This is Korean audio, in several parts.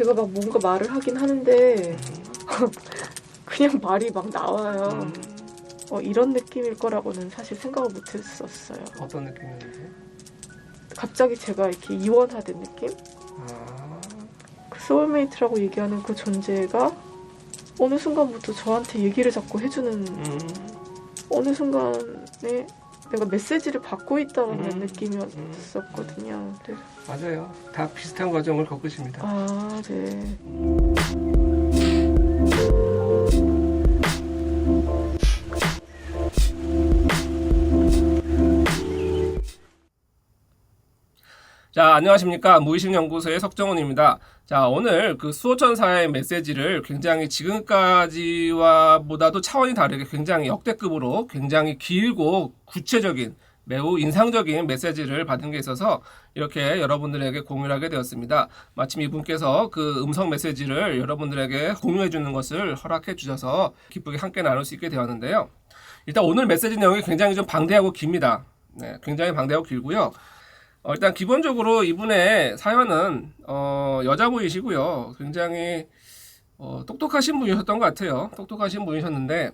제가 막 뭔가 말을 하긴 하는데 그냥 말이 막 나와요. 이런 느낌일 거라고는 사실 생각을 못 했었어요. 어떤 느낌이었는지? 갑자기 제가 이렇게 이원화된 느낌? 그 소울메이트라고 얘기하는 그 존재가 어느 순간부터 저한테 얘기를 자꾸 해주는 어느 순간에 내가 메시지를 받고 있다는 느낌이었었거든요. 그래서 맞아요. 다 비슷한 과정을 겪으십니다. 아, 네. 자, 안녕하십니까. 무의식연구소의 석정훈입니다. 자, 오늘 그 수호천사의 메시지를 굉장히 지금까지와 보다도 차원이 다르게 굉장히 역대급으로 굉장히 길고 구체적인 매우 인상적인 메시지를 받은 게 있어서 이렇게 여러분들에게 공유를 하게 되었습니다. 마침 이분께서 그 음성 메시지를 여러분들에게 공유해 주는 것을 허락해 주셔서 기쁘게 함께 나눌 수 있게 되었는데요. 일단 오늘 메시지 내용이 굉장히 좀 방대하고 깁니다. 네, 굉장히 방대하고 길고요. 일단 기본적으로 이분의 사연은 여자분이시고요. 굉장히 똑똑하신 분이셨던 것 같아요. 똑똑하신 분이셨는데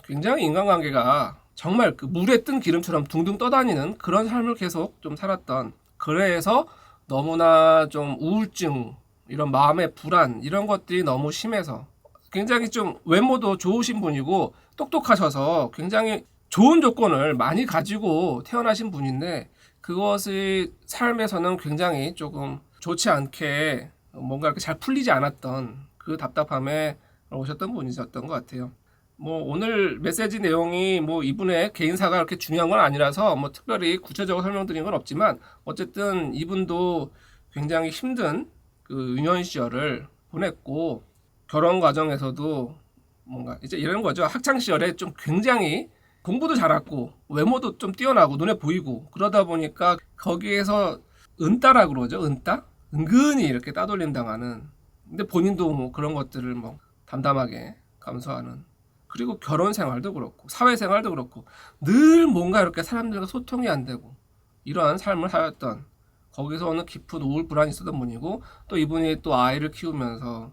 굉장히 인간관계가 정말 그 물에 뜬 기름처럼 둥둥 떠다니는 그런 삶을 계속 좀 살았던, 그래서 너무나 좀 우울증, 이런 마음의 불안 이런 것들이 너무 심해서 굉장히 좀 외모도 좋으신 분이고 똑똑하셔서 굉장히 좋은 조건을 많이 가지고 태어나신 분인데 그것이 삶에서는 굉장히 조금 좋지 않게 뭔가 이렇게 잘 풀리지 않았던 그 답답함에 오셨던 분이셨던 것 같아요. 뭐 오늘 메시지 내용이 뭐 이분의 개인사가 그렇게 중요한 건 아니라서 뭐 특별히 구체적으로 설명드린 건 없지만 어쨌든 이분도 굉장히 힘든 그 유년 시절을 보냈고 결혼 과정에서도 뭔가 이제 이런 거죠. 학창 시절에 좀 굉장히 공부도 잘했고 외모도 좀 뛰어나고 눈에 보이고 그러다 보니까 거기에서 은따라 그러죠. 은따? 은근히 이렇게 따돌림 당하는, 근데 본인도 뭐 그런 것들을 뭐 담담하게 감수하는, 그리고 결혼 생활도 그렇고 사회생활도 그렇고 늘 뭔가 이렇게 사람들과 소통이 안 되고 이러한 삶을 하였던, 거기서 오는 깊은 우울 불안이 있었던 분이고, 또 이분이 또 아이를 키우면서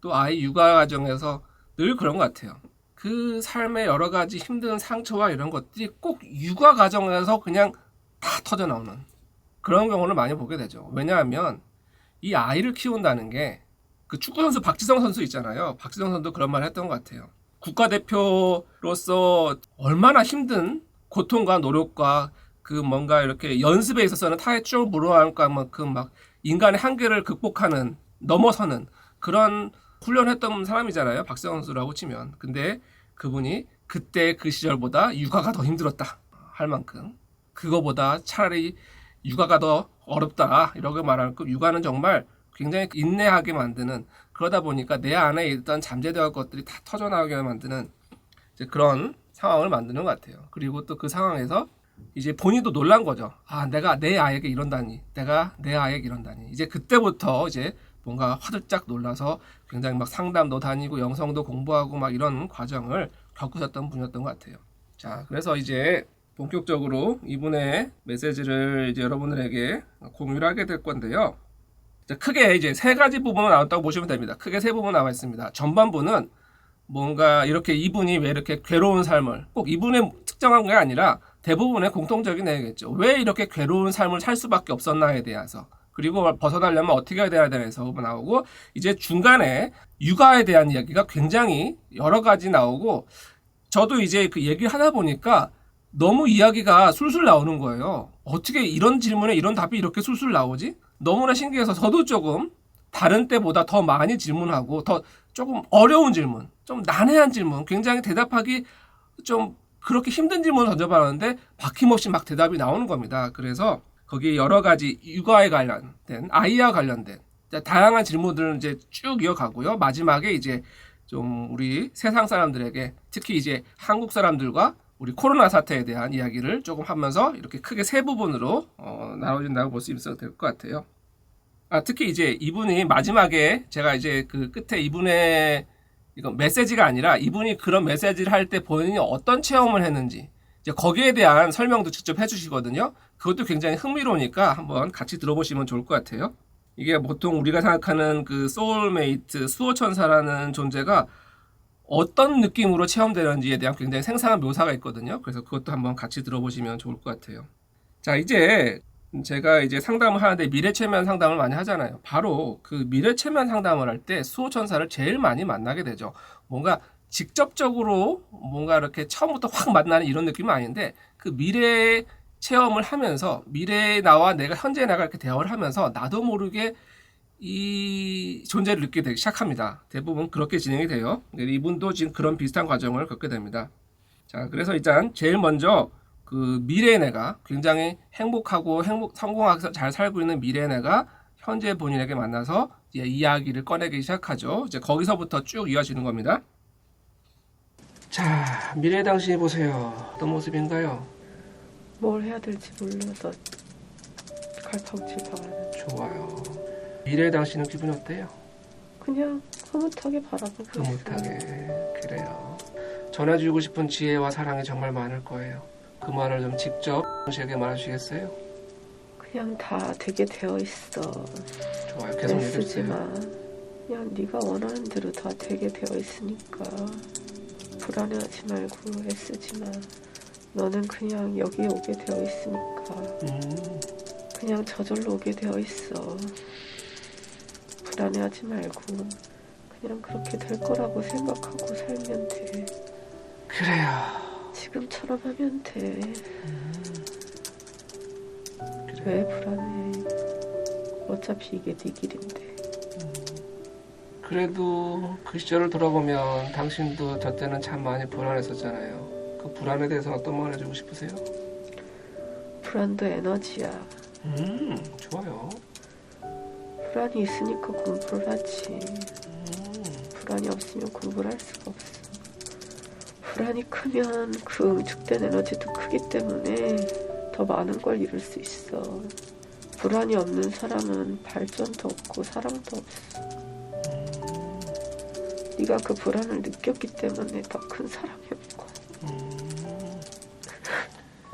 또 아이 육아 과정에서 늘 그런 것 같아요. 그 삶의 여러 가지 힘든 상처와 이런 것들이 꼭 육아 과정에서 그냥 다 터져 나오는 그런 경우를 많이 보게 되죠. 왜냐하면 이 아이를 키운다는 게 그 축구선수 박지성 선수 있잖아요. 박지성 선수도 그런 말 했던 것 같아요. 국가대표로서 얼마나 힘든 고통과 노력과 그 뭔가 이렇게 연습에 있어서는 타의 추억을 물어할 만큼 막 인간의 한계를 극복하는, 넘어서는 그런 훈련했던 사람이잖아요. 박지성 선수라고 치면. 근데 그분이 그때 그 시절보다 육아가 더 힘들었다 할 만큼, 그거보다 차라리 육아가 더 어렵다 이렇게 말할 만큼 육아는 정말 굉장히 인내하게 만드는, 그러다 보니까 내 안에 있던 잠재되어 올 것들이 다 터져나오게 만드는 이제 그런 상황을 만드는 것 같아요. 그리고 또 그 상황에서 이제 본인도 놀란 거죠. 아, 내가 내 아이에게 이런다니, 내가 내 아이에게 이런다니. 이제 그때부터 이제 뭔가 화들짝 놀라서 굉장히 막 상담도 다니고 영성도 공부하고 막 이런 과정을 겪으셨던 분이었던 것 같아요. 자, 그래서 이제 본격적으로 이분의 메시지를 이제 여러분들에게 공유를 하게 될 건데요. 크게 이제 세 가지 부분으로 나눴다고 보시면 됩니다. 크게 세 부분 나와 있습니다. 전반부는 뭔가 이렇게 이분이 왜 이렇게 괴로운 삶을, 꼭 이분의 특정한 게 아니라 대부분의 공통적인 내용이겠죠. 왜 이렇게 괴로운 삶을 살 수밖에 없었나에 대해서, 그리고 벗어나려면 어떻게 해야 되나에 대해서 나오고, 이제 중간에 육아에 대한 이야기가 굉장히 여러 가지 나오고, 저도 이제 그 얘기를 하다 보니까 너무 이야기가 술술 나오는 거예요. 어떻게 이런 질문에 이런 답이 이렇게 술술 나오지? 너무나 신기해서 저도 조금 다른 때보다 더 많이 질문하고 더 조금 어려운 질문, 좀 난해한 질문, 굉장히 대답하기 좀 그렇게 힘든 질문을 던져봤는데 막힘없이 막 대답이 나오는 겁니다. 그래서 거기 여러 가지 육아에 관련된, 아이와 관련된 다양한 질문들을 이제 쭉 이어가고요. 마지막에 이제 좀 우리 세상 사람들에게, 특히 이제 한국 사람들과 우리 코로나 사태에 대한 이야기를 조금 하면서 이렇게 크게 세 부분으로 나눠진다고 볼 수 있을 것 같아요. 특히 이제 이분이 마지막에 제가 이제 그 끝에 이분의 이건 메시지가 아니라 이분이 그런 메시지를 할 때 본인이 어떤 체험을 했는지 이제 거기에 대한 설명도 직접 해주시거든요. 그것도 굉장히 흥미로우니까 한번 같이 들어보시면 좋을 것 같아요. 이게 보통 우리가 생각하는 그 소울메이트, 수호천사라는 존재가 어떤 느낌으로 체험되는지에 대한 굉장히 생생한 묘사가 있거든요. 그래서 그것도 한번 같이 들어보시면 좋을 것 같아요. 자, 이제 제가 이제 상담을 하는데 미래체면 상담을 많이 하잖아요. 바로 그 미래체면 상담을 할 때 수호천사를 제일 많이 만나게 되죠. 뭔가 직접적으로 뭔가 이렇게 처음부터 확 만나는 이런 느낌은 아닌데 그 미래 체험을 하면서 미래의 나와 내가 현재의 나가 이렇게 대화를 하면서 나도 모르게 이 존재를 느끼게 되기 시작합니다. 대부분 그렇게 진행이 돼요. 이분도 지금 그런 비슷한 과정을 겪게 됩니다. 자, 그래서 일단 제일 먼저 그 미래의 내가 굉장히 행복하고 성공하게 잘 살고 있는 미래의 내가 현재 본인에게 만나서 이제 이야기를 꺼내기 시작하죠. 이제 거기서부터 쭉 이어지는 겁니다. 자, 미래의 당신이 보세요. 어떤 모습인가요? 뭘 해야 될지 몰라서 갈팡질팡하는. 좋아요. 미래의 당신은 기분이 어때요? 그냥 흐뭇하게 바라보고 있어요. 흐뭇하게. 그래요. 전해주고 싶은 지혜와 사랑이 정말 많을 거예요. 그 말을 좀 직접 당신에게 말해주시겠어요? 그냥 다 되게 되어 있어. 좋아요. 계속 애쓰지 얘기해주세요. 마. 그냥 네가 원하는 대로 다 되게 되어 있으니까 불안해하지 말고 애쓰지 마. 너는 그냥 여기에 오게 되어 있으니까 그냥 저절로 오게 되어 있어. 불안해하지 말고 그냥 그렇게 될 거라고 생각하고 살면 돼. 그래요. 지금처럼 하면 돼. 그래. 왜 불안해? 어차피 이게 네 길인데. 그래도 그 시절을 돌아보면 당신도 저 때는 참 많이 불안했었잖아요. 그 불안에 대해서 어떤 말 해주고 싶으세요? 불안도 에너지야. 좋아요. 불안이 있으니까 공부를 하지. 불안이 없으면 공부를 할 수가 없어. 불안이 크면 그 응축된 에너지도 크기 때문에 더 많은 걸 이룰 수 있어. 불안이 없는 사람은 발전도 없고 사랑도 없어. 네가 그 불안을 느꼈기 때문에 더 큰 사랑이 없고.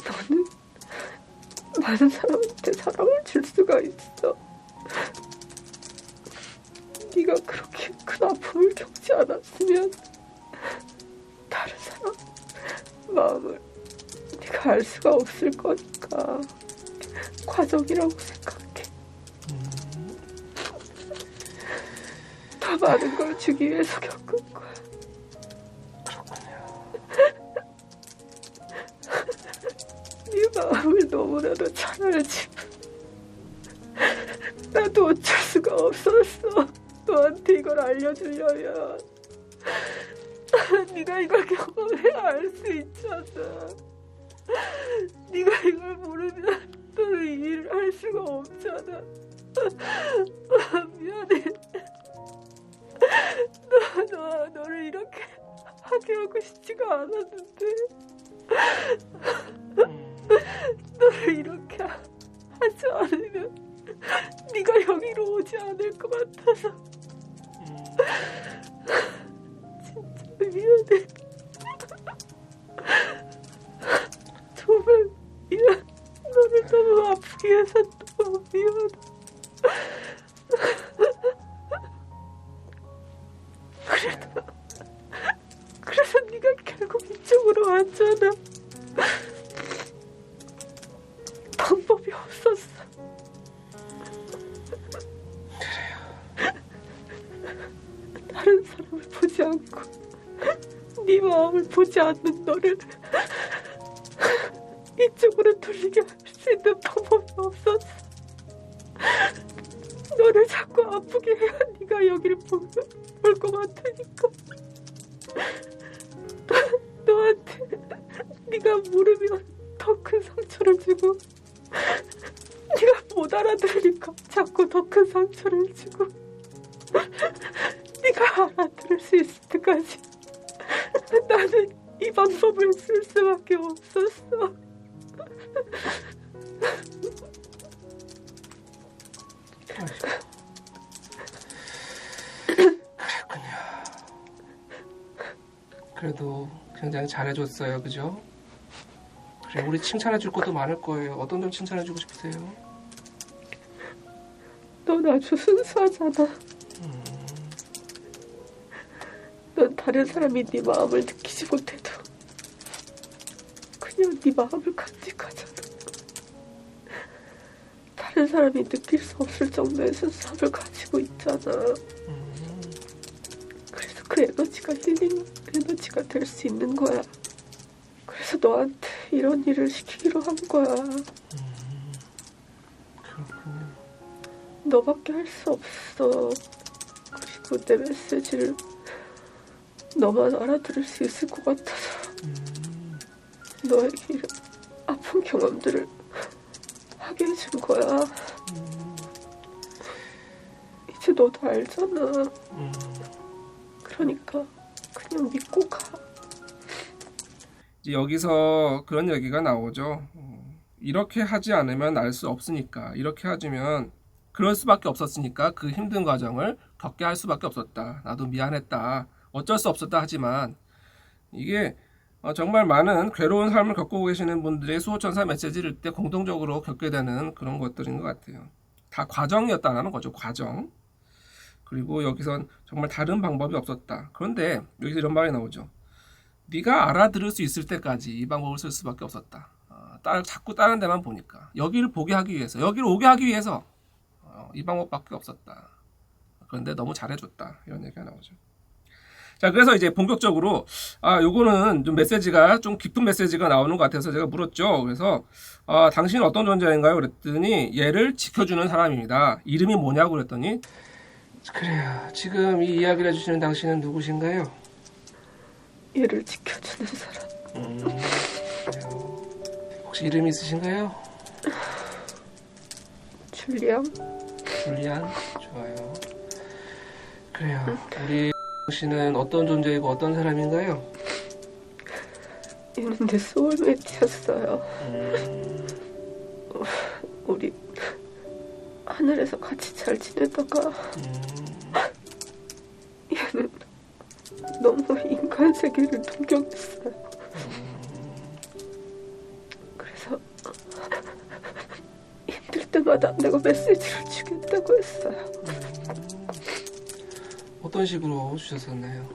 너는 많은 사람한테 사랑을 줄 수가 있어. 네가 그렇게 큰 아픔을 겪지 않았으면 다른 사람 마음을 네가 알 수가 없을 거니까 과정이라고 생각해. 더 많은 걸 주기 위해서 겪은 거야. 그렇군요. 네 마음을 너무나도 잘 알지만 나도 어쩔 수가 없었어. 너한테 이걸 알려주려면 네가 이걸 경험해야 알 수 있잖아. 네가 이걸 모르면 너는 이 일을 할 수가 없잖아. 미안해. 너를 이렇게 하게 하고 싶지가 않았는데 너를 이렇게 하지 않으면 네가 여기로 오지 않을 것 같아서 진짜 미안해. 정말 미안. 너를 너무 아프게 해서 너무 미안해. 그래서 네가 결국 이쪽으로 왔잖아. 방법이 없었어. 다른 사람을 보지 않고 네 마음을 보지 않는 너를 이쪽으로 돌리게 할 수 있는 방법이 없었어. 너를 자꾸 아프게 해야 네가 여기를 볼 것 같으니까. 너한테 네가 모르면 더 큰 상처를 주고 네가 못 알아들으니까 자꾸 더 큰 상처를 주고 네가 알아들을 수 있을 때까지 나는 이 방법을 쓸 수밖에 없었어. 그랬군요. 그래도 굉장히 잘해줬어요, 그죠? 그래, 우리 칭찬해줄 것도 많을 거예요. 어떤 점 칭찬해주고 싶으세요? 넌 아주 순수하잖아. 넌 다른 사람이 네 마음을 느끼지 못해도 그냥 네 마음을 간직하잖아. 다른 사람이 느낄 수 없을 정도의 순수함을 가지고 있잖아. 그래서 그 에너지가 힐링 에너지가 될 수 있는 거야. 그래서 너한테 이런 일을 시키기로 한 거야. 그렇군요. 너밖에 할 수 없어. 그리고 내 메시지를 너만 알아들을 수 있을 것 같아서 너에게 이런 아픈 경험들을 하게 해준 거야. 이제 너도 알잖아. 그러니까 그냥 믿고 가. 이제 여기서 그런 얘기가 나오죠. 이렇게 하지 않으면 알 수 없으니까, 이렇게 하지면 그럴 수밖에 없었으니까 그 힘든 과정을 겪게 할 수밖에 없었다. 나도 미안했다. 어쩔 수 없었다 하지만 이게 정말 많은 괴로운 삶을 겪고 계시는 분들의 수호천사 메시지를 때 공통적으로 겪게 되는 그런 것들인 것 같아요. 다 과정이었다는 거죠. 과정. 그리고 여기선 정말 다른 방법이 없었다. 그런데 여기서 이런 말이 나오죠. 네가 알아들을 수 있을 때까지 이 방법을 쓸 수밖에 없었다. 자꾸 다른 데만 보니까 여기를 보게 하기 위해서, 여기를 오게 하기 위해서 이 방법밖에 없었다. 그런데 너무 잘해줬다. 이런 얘기가 나오죠. 자, 그래서 이제 본격적으로 요거는 좀 메시지가 좀 깊은 메시지가 나오는 것 같아서 제가 물었죠. 그래서 당신은 어떤 존재인가요? 그랬더니 얘를 지켜주는 사람입니다. 이름이 뭐냐고 그랬더니 그래요. 지금 이 이야기를 해주시는 당신은 누구신가요? 얘를 지켜주는 사람. 그래요. 혹시 이름이 있으신가요? 줄리앙? 줄리안? 좋아요. 그래요. 우리 당신은 어떤 존재이고 어떤 사람인가요? 얘는 내 소울메이트였어요. 우리 하늘에서 같이 잘 지내다가 얘는 너무 인간 세계를 동경했어요. 그래서 힘들 때마다 내가 메시지를 주겠다고 했어요. 어떤 식으로 주셨었나요?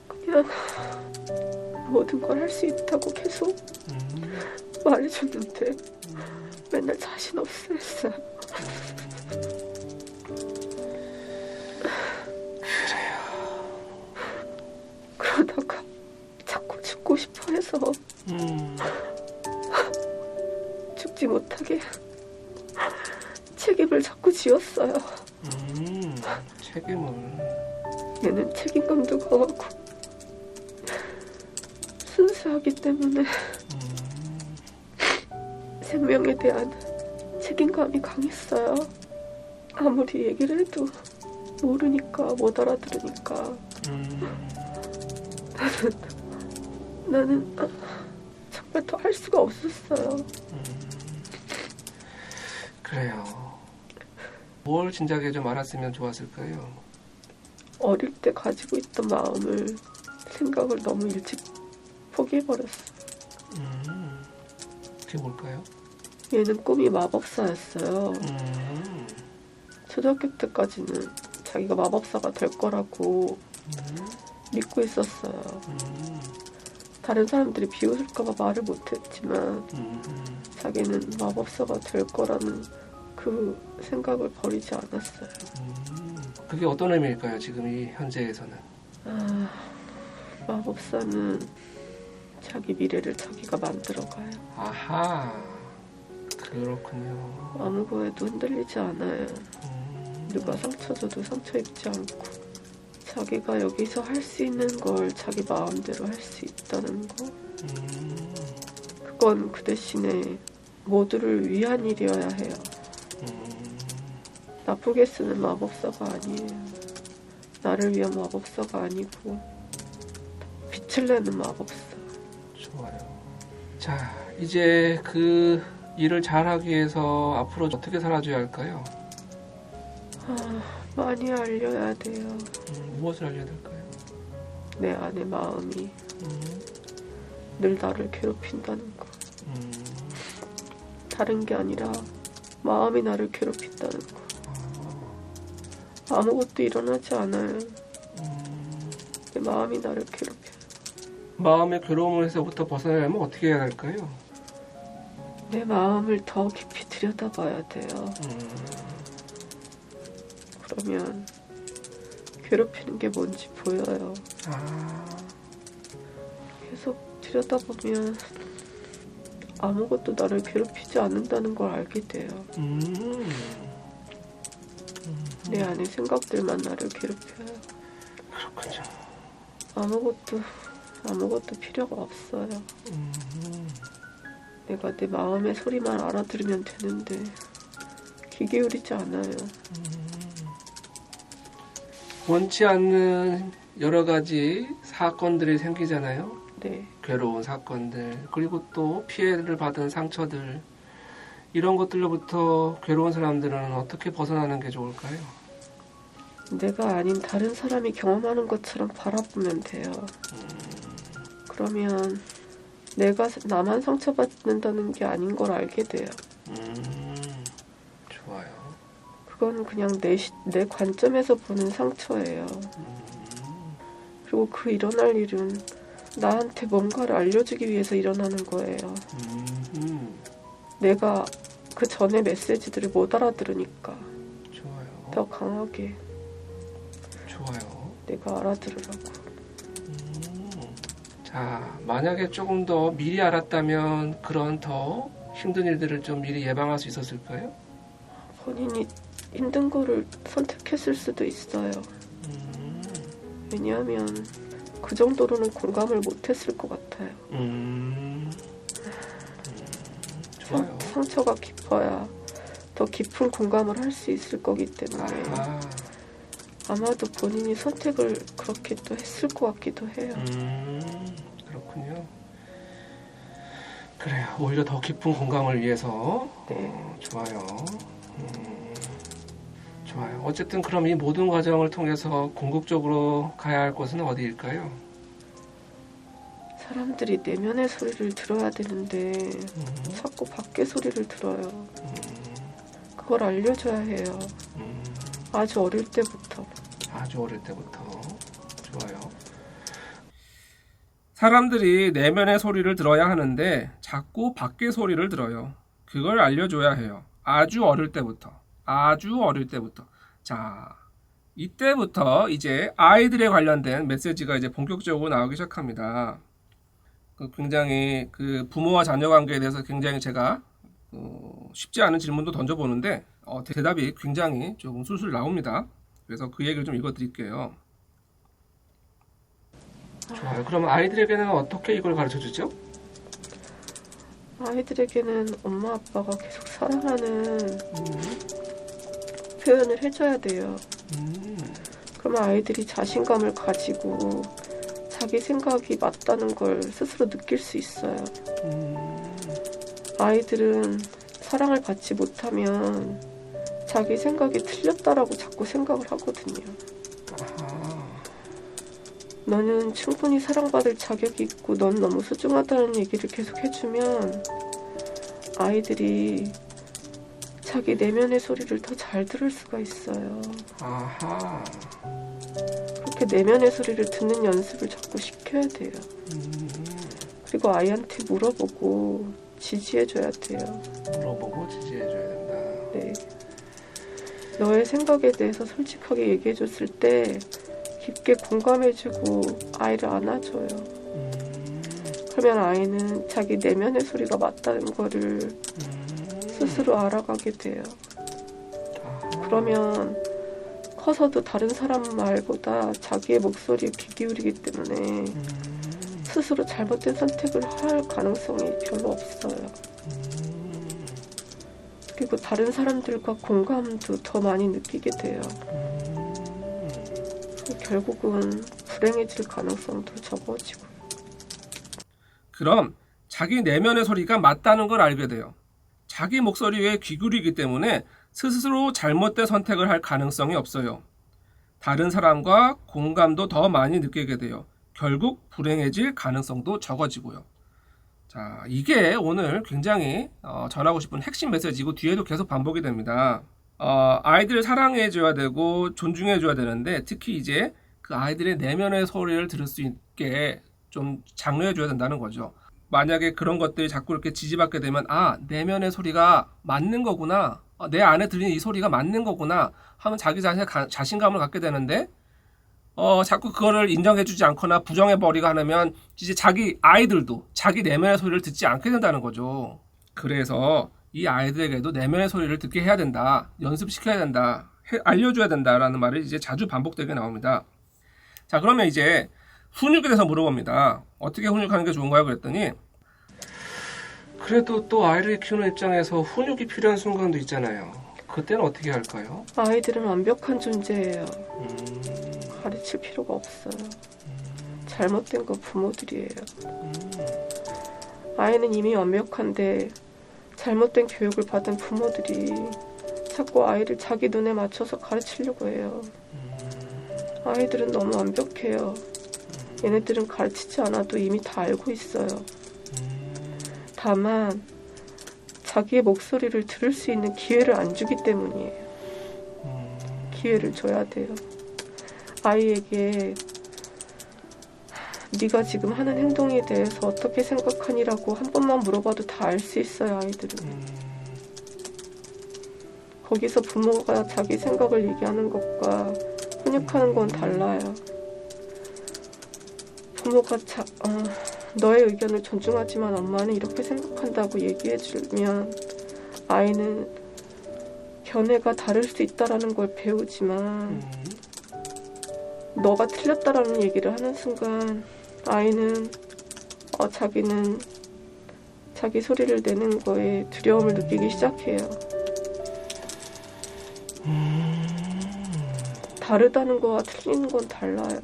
그냥 모든 걸 할 수 있다고 계속 말해줬는데 맨날 자신 없어 했어요. 그러다가 자꾸 죽고 싶어 해서 죽지 못하게 책임을 자꾸 지었어요. 책임을. 얘는 책임감도 강하고 순수하기 때문에 생명에 대한 책임감이 강했어요. 아무리 얘기를 해도 모르니까, 못 알아들으니까. 나는 정말 더 할 수가 없었어요. 그래요. 뭘 진작에 좀 알았으면 좋았을까요? 어릴 때 가지고 있던 마음을, 생각을 너무 일찍 포기해버렸어요. 그게 뭘까요? 얘는 꿈이 마법사였어요. 초등학교 때까지는 자기가 마법사가 될 거라고 믿고 있었어요. 다른 사람들이 비웃을까봐 말을 못했지만 자기는 마법사가 될 거라는 그 생각을 버리지 않았어요. 그게 어떤 의미일까요? 지금 이 현재에서는. 마법사는 자기 미래를 자기가 만들어가요. 아하, 그렇군요. 아무 거에도 흔들리지 않아요. 누가 상처 줘도 상처 입지 않고 자기가 여기서 할 수 있는 걸 자기 마음대로 할 수 있다는 거. 그건 그 대신에 모두를 위한 일이어야 해요. 나쁘게 쓰는 마법사가 아니에요. 나를 위한 마법사가 아니고 빛을 내는 마법사. 좋아요. 자, 이제 그 일을 잘하기 위해서 앞으로 어떻게 살아줘야 할까요? 많이 알려야 돼요. 무엇을 알려야 될까요? 내 안의 마음이 늘 나를 괴롭힌다는 거. 다른 게 아니라 마음이 나를 괴롭힌다는 거. 아무것도 일어나지 않아요. 내 마음이 나를 괴롭혀. 마음의 괴로움에서부터 벗어나려면 어떻게 해야 할까요? 내 마음을 더 깊이 들여다봐야 돼요. 그러면 괴롭히는 게 뭔지 보여요. 계속 들여다보면 아무것도 나를 괴롭히지 않는다는 걸 알게 돼요. 내 안에 생각들만 나를 괴롭혀요. 그렇군요. 아무것도 필요가 없어요. 내가 내 마음의 소리만 알아들으면 되는데 귀 기울이지 않아요. 원치 않는 여러 가지 사건들이 생기잖아요. 네. 괴로운 사건들, 그리고 또 피해를 받은 상처들, 이런 것들로부터 괴로운 사람들은 어떻게 벗어나는 게 좋을까요? 내가 아닌 다른 사람이 경험하는 것처럼 바라보면 돼요. 그러면 내가 나만 상처받는다는 게 아닌 걸 알게 돼요. 좋아요. 그건 그냥 내 관점에서 보는 상처예요. 그리고 그 일어날 일은 나한테 뭔가를 알려주기 위해서 일어나는 거예요. 내가 그 전에 메시지들을 못 알아들으니까 좋아요. 더 강하게 좋아요. 내가 알아들으라고. 자, 만약에 조금 더 미리 알았다면 그런 더 힘든 일들을 좀 미리 예방할 수 있었을까요? 본인이 힘든 거를 선택했을 수도 있어요. 왜냐하면 그 정도로는 공감을 못했을 것 같아요. 좋아요. 상처가 깊어야 더 깊은 공감을 할 수 있을 거기 때문에 아마도 본인이 선택을 그렇게 또 했을 것 같기도 해요. 그렇군요. 그래요. 오히려 더 깊은 공감을 위해서. 네. 좋아요. 좋아요. 어쨌든 그럼 이 모든 과정을 통해서 궁극적으로 가야 할 곳은 어디일까요? 사람들이 내면의 소리를 들어야 되는데 자꾸 밖의 소리를 들어요. 그걸 알려줘야 해요. 아주 어릴 때부터. 아주 어릴 때부터. 좋아요. 사람들이 내면의 소리를 들어야 하는데 자꾸 밖의 소리를 들어요. 그걸 알려줘야 해요. 아주 어릴 때부터. 아주 어릴 때부터. 자, 이때부터 이제 아이들에 관련된 메시지가 이제 본격적으로 나오기 시작합니다. 굉장히 그 부모와 자녀 관계에 대해서 굉장히 제가 쉽지 않은 질문도 던져보는데 대답이 굉장히 조금 술술 나옵니다. 그래서 그 얘기를 좀 읽어드릴게요. 좋아요. 그럼 아이들에게는 어떻게 이걸 가르쳐주죠? 아이들에게는 엄마 아빠가 계속 사랑하는 표현을 해줘야 돼요. 그러면 아이들이 자신감을 가지고 자기 생각이 맞다는 걸 스스로 느낄 수 있어요. 아이들은 사랑을 받지 못하면 자기 생각이 틀렸다라고 자꾸 생각을 하거든요. 너는 충분히 사랑받을 자격이 있고 넌 너무 소중하다는 얘기를 계속 해주면 아이들이 자기 내면의 소리를 더 잘 들을 수가 있어요. 그렇게 내면의 소리를 듣는 연습을 자꾸 시켜야 돼요. 그리고 아이한테 물어보고 지지해줘야 돼요. 물어보고 지지해줘야 된다. 네. 너의 생각에 대해서 솔직하게 얘기해줬을 때 깊게 공감해주고 아이를 안아줘요. 그러면 아이는 자기 내면의 소리가 맞다는 거를 스스로 알아가게 돼요. 그러면 커서도 다른 사람 말보다 자기의 목소리에 귀 기울이기 때문에 스스로 잘못된 선택을 할 가능성이 별로 없어요. 그리고 다른 사람들과 공감도 더 많이 느끼게 돼요. 결국은 불행해질 가능성도 적어지고. 그럼 자기 내면의 소리가 맞다는 걸 알게 돼요. 자기 목소리에 귀 기울이기 때문에 스스로 잘못된 선택을 할 가능성이 없어요. 다른 사람과 공감도 더 많이 느끼게 돼요. 결국 불행해질 가능성도 적어지고요. 자, 이게 오늘 굉장히 전하고 싶은 핵심 메시지고 뒤에도 계속 반복이 됩니다. 아이들을 사랑해줘야 되고 존중해줘야 되는데 특히 이제 그 아이들의 내면의 소리를 들을 수 있게 좀 장려해줘야 된다는 거죠. 만약에 그런 것들이 자꾸 이렇게 지지받게 되면 내면의 소리가 맞는 거구나, 내 안에 들리는 이 소리가 맞는 거구나 하면 자기 자신의 자신감을 갖게 되는데 자꾸 그거를 인정해주지 않거나 부정해버리고 하면 이제 자기 아이들도 자기 내면의 소리를 듣지 않게 된다는 거죠. 그래서 이 아이들에게도 내면의 소리를 듣게 해야 된다, 연습시켜야 된다, 알려줘야 된다라는 말이 이제 자주 반복되게 나옵니다. 자, 그러면 이제 훈육에 대해서 물어봅니다. 어떻게 훈육하는 게 좋은가요? 그랬더니 그래도 또 아이를 키우는 입장에서 훈육이 필요한 순간도 있잖아요. 그때는 어떻게 할까요? 아이들은 완벽한 존재예요. 가르칠 필요가 없어요. 잘못된 건 부모들이에요. 아이는 이미 완벽한데 잘못된 교육을 받은 부모들이 자꾸 아이를 자기 눈에 맞춰서 가르치려고 해요. 아이들은 너무 완벽해요. 얘네들은 가르치지 않아도 이미 다 알고 있어요. 다만 자기의 목소리를 들을 수 있는 기회를 안 주기 때문이에요. 기회를 줘야 돼요. 아이에게 네가 지금 하는 행동에 대해서 어떻게 생각하니라고 한 번만 물어봐도 다 알 수 있어요. 아이들은. 거기서 부모가 자기 생각을 얘기하는 것과 훈육하는 건 달라요. 부모가 너의 의견을 존중하지만 엄마는 이렇게 생각한다고 얘기해주면 아이는 견해가 다를 수 있다라는 걸 배우지만 너가 틀렸다라는 얘기를 하는 순간 아이는 자기는 자기 소리를 내는 거에 두려움을 느끼기 시작해요. 다르다는 거와 틀리는 건 달라요.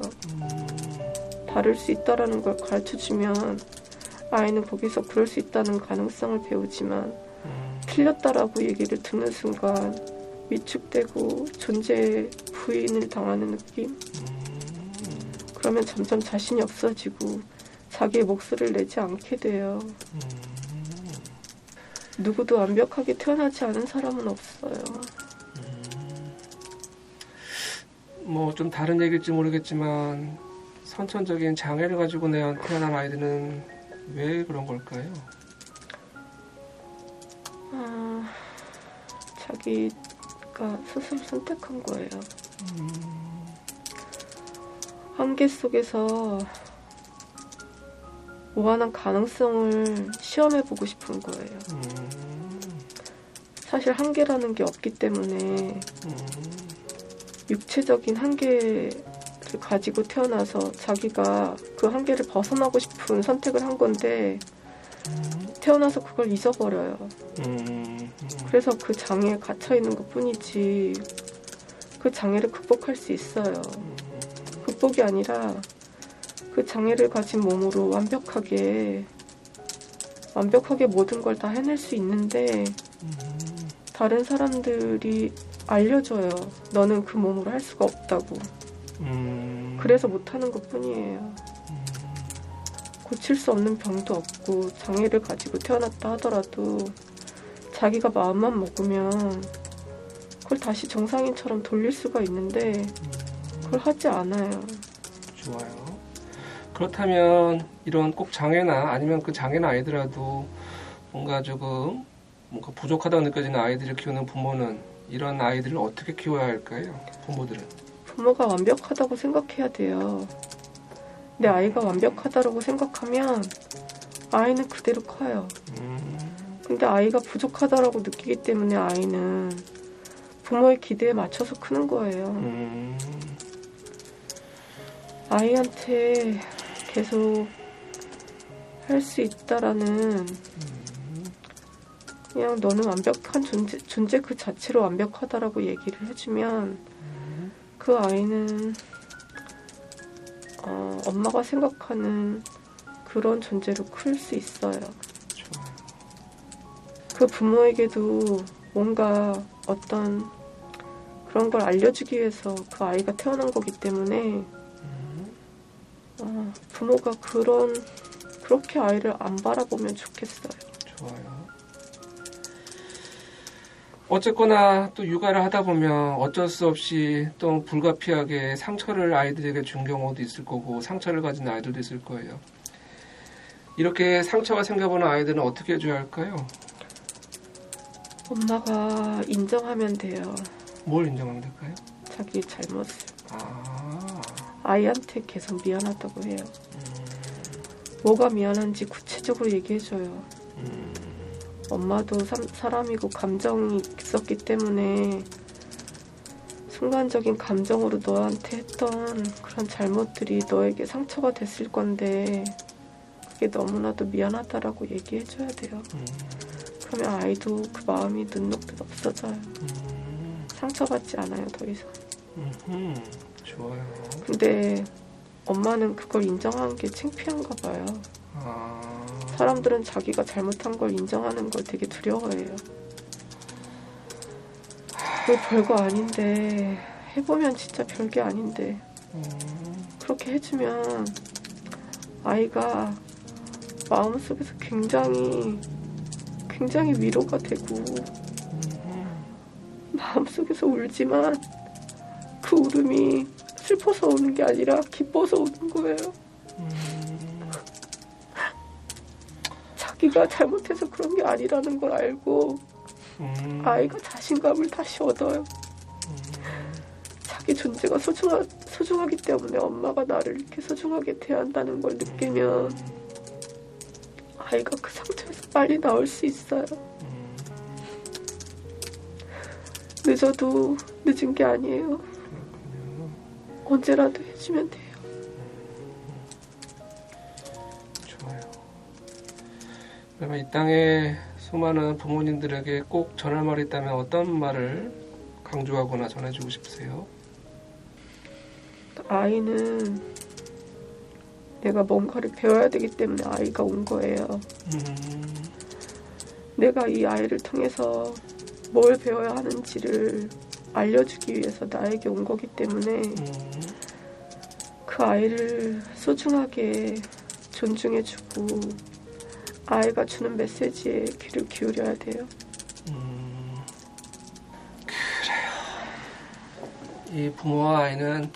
다를 수 있다라는 걸 가르쳐주면 아이는 거기서 그럴 수 있다는 가능성을 배우지만 틀렸다라고 얘기를 듣는 순간 위축되고 존재 부인을 당하는 느낌? 그러면 점점 자신이 없어지고 자기의 목소리를 내지 않게 돼요. 누구도 완벽하게 태어나지 않은 사람은 없어요. 뭐 좀 다른 얘기일지 모르겠지만 선천적인 장애를 가지고 태어난 아이들은 왜 그런 걸까요? 자기가 스스로 선택한 거예요. 한계 속에서 무한한 가능성을 시험해보고 싶은 거예요. 사실 한계라는 게 없기 때문에 육체적인 한계를 가지고 태어나서 자기가 그 한계를 벗어나고 싶은 선택을 한 건데 태어나서 그걸 잊어버려요. 그래서 그 장애에 갇혀있는 것 뿐이지 그 장애를 극복할 수 있어요. 극복이 아니라 그 장애를 가진 몸으로 완벽하게 모든 걸 다 해낼 수 있는데 다른 사람들이 알려줘요. 너는 그 몸으로 할 수가 없다고. 그래서 못하는 것 뿐이에요. 고칠 수 없는 병도 없고 장애를 가지고 태어났다 하더라도 자기가 마음만 먹으면 그걸 다시 정상인처럼 돌릴 수가 있는데 그걸 하지 않아요. 좋아요. 그렇다면 이런 꼭 장애나 아니면 그 장애는 아니더라도 뭔가 부족하다고 느껴지는 아이들을 키우는 부모는 이런 아이들을 어떻게 키워야 할까요? 부모들은. 부모가 완벽하다고 생각해야 돼요. 내 아이가 완벽하다고 생각하면 아이는 그대로 커요. 근데 아이가 부족하다고 느끼기 때문에 아이는 부모의 기대에 맞춰서 크는 거예요. 아이한테 계속 할 수 있다라는 그냥 너는 완벽한 존재 그 자체로 완벽하다라고 얘기를 해주면 그 아이는 엄마가 생각하는 그런 존재로 클 수 있어요. 그 부모에게도 뭔가 어떤 그런 걸 알려주기 위해서 그 아이가 태어난 거기 때문에 부모가 그런 그렇게 아이를 안 바라보면 좋겠어요. 좋아요. 어쨌거나 또 육아를 하다 보면 어쩔 수 없이 또 불가피하게 상처를 아이들에게 준 경우도 있을 거고 상처를 가진 아이들도 있을 거예요. 이렇게 상처가 생겨보는 아이들은 어떻게 해줘야 할까요? 엄마가 인정하면 돼요. 뭘 인정하면 될까요? 자기 잘못을. 아, 아이한테 계속 미안하다고 해요. 뭐가 미안한지 구체적으로 얘기해줘요. 엄마도 사람이고 감정이 있었기 때문에 순간적인 감정으로 너한테 했던 그런 잘못들이 너에게 상처가 됐을 건데 그게 너무나도 미안하다라고 얘기해줘야 돼요. 그러면 아이도 그 마음이 눈녹듯 없어져요. 상처받지 않아요, 더 이상. 좋아요. 근데 엄마는 그걸 인정하는 게 창피한가 봐요. 아, 사람들은 자기가 잘못한 걸 인정하는 걸 되게 두려워해요. 그거 별거 아닌데 해보면 진짜 별게 아닌데 그렇게 해주면 아이가 마음속에서 굉장히 위로가 되고 마음속에서 울지만 그 울음이 슬퍼서 우는 게 아니라 기뻐서 우는 거예요. 자기가 잘못해서 그런 게 아니라는 걸 알고 아이가 자신감을 다시 얻어요. 자기 존재가 소중하기 때문에 엄마가 나를 이렇게 소중하게 대한다는 걸 느끼면 아이가 그 상처에서 빨리 나올 수 있어요. 늦어도 늦은 게 아니에요. 언제라도 해주면 돼요. 좋아요. 그러면 이 땅에 수많은 부모님들에게 꼭 전할 말이 있다면 어떤 말을 강조하거나 전해주고 싶으세요? 아이는 내가 뭔가를 배워야 되기 때문에 아이가 온 거예요. 내가 이 아이를 통해서 뭘 배워야 하는지를 알려주기 위해서 나에게 온 거기 때문에 그 아이를 소중하게 존중해주고 아이가 주는 메시지에 귀를 기울여야 돼요. 그래요. 이 부모와 아이는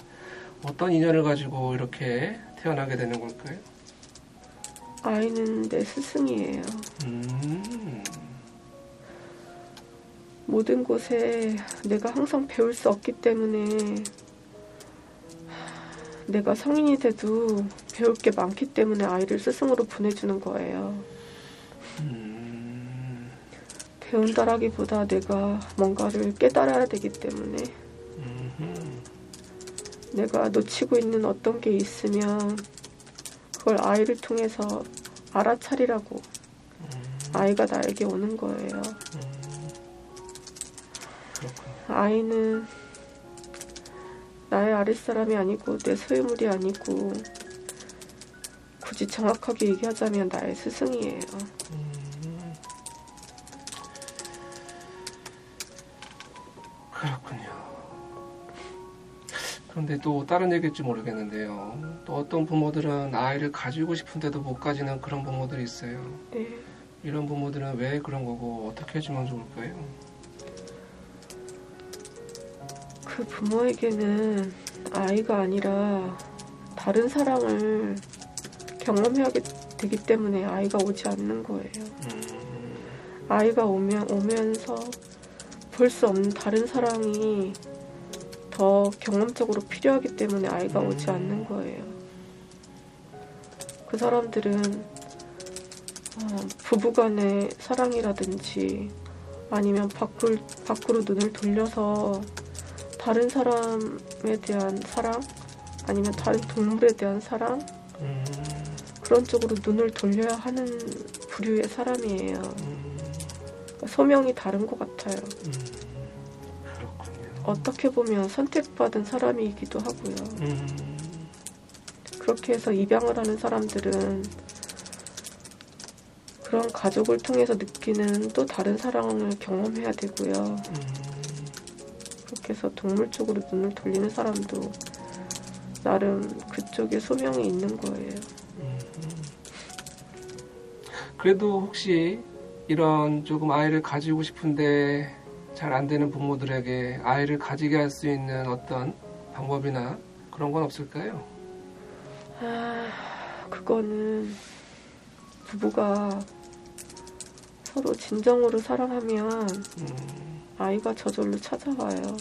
어떤 인연을 가지고 이렇게 태어나게 되는 걸까요? 아이는 내 스승이에요. 모든 곳에 내가 항상 배울 수 없기 때문에 내가 성인이 돼도 배울 게 많기 때문에 아이를 스승으로 보내주는 거예요. 배운다라기보다 내가 뭔가를 깨달아야 되기 때문에 내가 놓치고 있는 어떤 게 있으면 그걸 아이를 통해서 알아차리라고 아이가 나에게 오는 거예요. 아이는 나의 아랫사람이 아니고 내 소유물이 아니고 굳이 정확하게 얘기하자면 나의 스승이에요. 그렇군요. 그런데 또 다른 얘기일지 모르겠는데요. 또 어떤 부모들은 아이를 가지고 싶은데도 못 가지는 그런 부모들이 있어요. 네. 이런 부모들은 왜 그런 거고 어떻게 해주면 좋을까요? 그 부모에게는 아이가 아니라 다른 사랑을 경험해야 되기 때문에 아이가 오지 않는 거예요. 아이가 오면서 볼 수 없는 다른 사랑이 더 경험적으로 필요하기 때문에 아이가 오지 않는 거예요. 그 사람들은 부부간의 사랑이라든지 아니면 밖으로 눈을 돌려서 다른 사람에 대한 사랑 아니면 다른 동물에 대한 사랑 그런 쪽으로 눈을 돌려야 하는 부류의 사람이에요. 그러니까 소명이 다른 것 같아요. 그렇군요. 어떻게 보면 선택받은 사람이기도 하고요. 그렇게 해서 입양을 하는 사람들은 그런 가족을 통해서 느끼는 또 다른 사랑을 경험해야 되고요. 그렇게 해서 동물 쪽으로 눈을 돌리는 사람도 나름 그쪽에 소명이 있는 거예요. 그래도 혹시 이런 조금 아이를 가지고 싶은데 잘 안 되는 부모들에게 아이를 가지게 할 수 있는 어떤 방법이나 그런 건 없을까요? 그거는 부부가 서로 진정으로 사랑하면 아이가 저절로 찾아와요.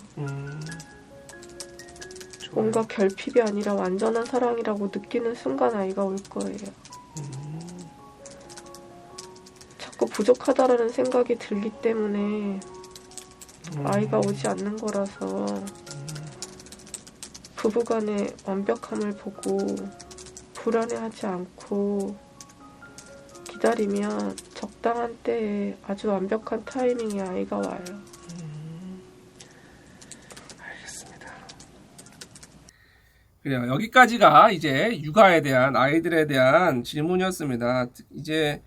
뭔가 결핍이 아니라 완전한 사랑이라고 느끼는 순간 아이가 올 거예요. 자꾸 부족하다라는 생각이 들기 때문에 아이가 오지 않는 거라서 부부간의 완벽함을 보고 불안해하지 않고 기다리면 적당한 때에 아주 완벽한 타이밍에 아이가 와요. 알겠습니다. 그래요. 여기까지가 이제 육아에 대한 아이들에 대한 질문이었습니다. 이제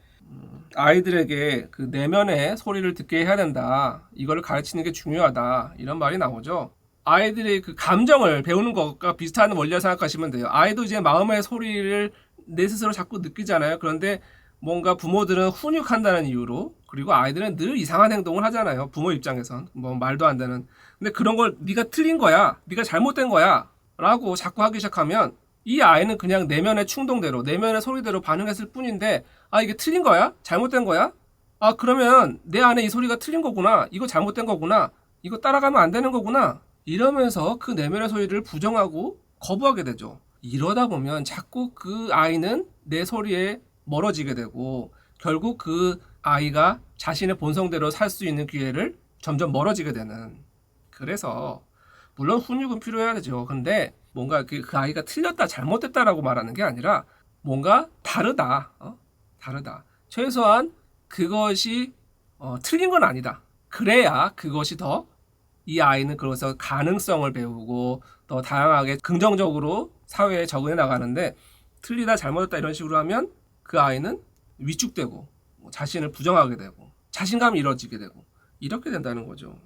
아이들에게 그 내면의 소리를 듣게 해야 된다. 이걸 가르치는 게 중요하다. 이런 말이 나오죠. 아이들의 그 감정을 배우는 것과 비슷한 원리라 생각하시면 돼요. 아이도 이제 마음의 소리를 내 스스로 자꾸 느끼잖아요. 그런데 뭔가 부모들은 훈육한다는 이유로, 그리고 아이들은 늘 이상한 행동을 하잖아요. 부모 입장에선 뭐 말도 안 되는. 근데 그런 걸 네가 틀린 거야, 네가 잘못된 거야 라고 자꾸 하기 시작하면 이 아이는 그냥 내면의 충동대로, 내면의 소리대로 반응했을 뿐인데, 아, 이게 틀린 거야? 잘못된 거야? 아, 그러면 내 안에 이 소리가 틀린 거구나, 이거 잘못된 거구나, 이거 따라가면 안 되는 거구나, 이러면서 그 내면의 소리를 부정하고 거부하게 되죠. 이러다 보면 자꾸 그 아이는 내 소리에 멀어지게 되고, 결국 그 아이가 자신의 본성대로 살 수 있는 기회를 점점 멀어지게 되는. 그래서 물론 훈육은 필요해야 되죠. 근데 뭔가 그 아이가 틀렸다, 잘못됐다라고 말하는 게 아니라 뭔가 다르다, 다르다. 최소한 그것이 틀린 건 아니다. 그래야 그것이 더 이 아이는 그래서 가능성을 배우고 더 다양하게 긍정적으로 사회에 적응해 나가는데, 틀리다, 잘못됐다 이런 식으로 하면 그 아이는 위축되고 자신을 부정하게 되고 자신감이 잃어지게 되고 이렇게 된다는 거죠.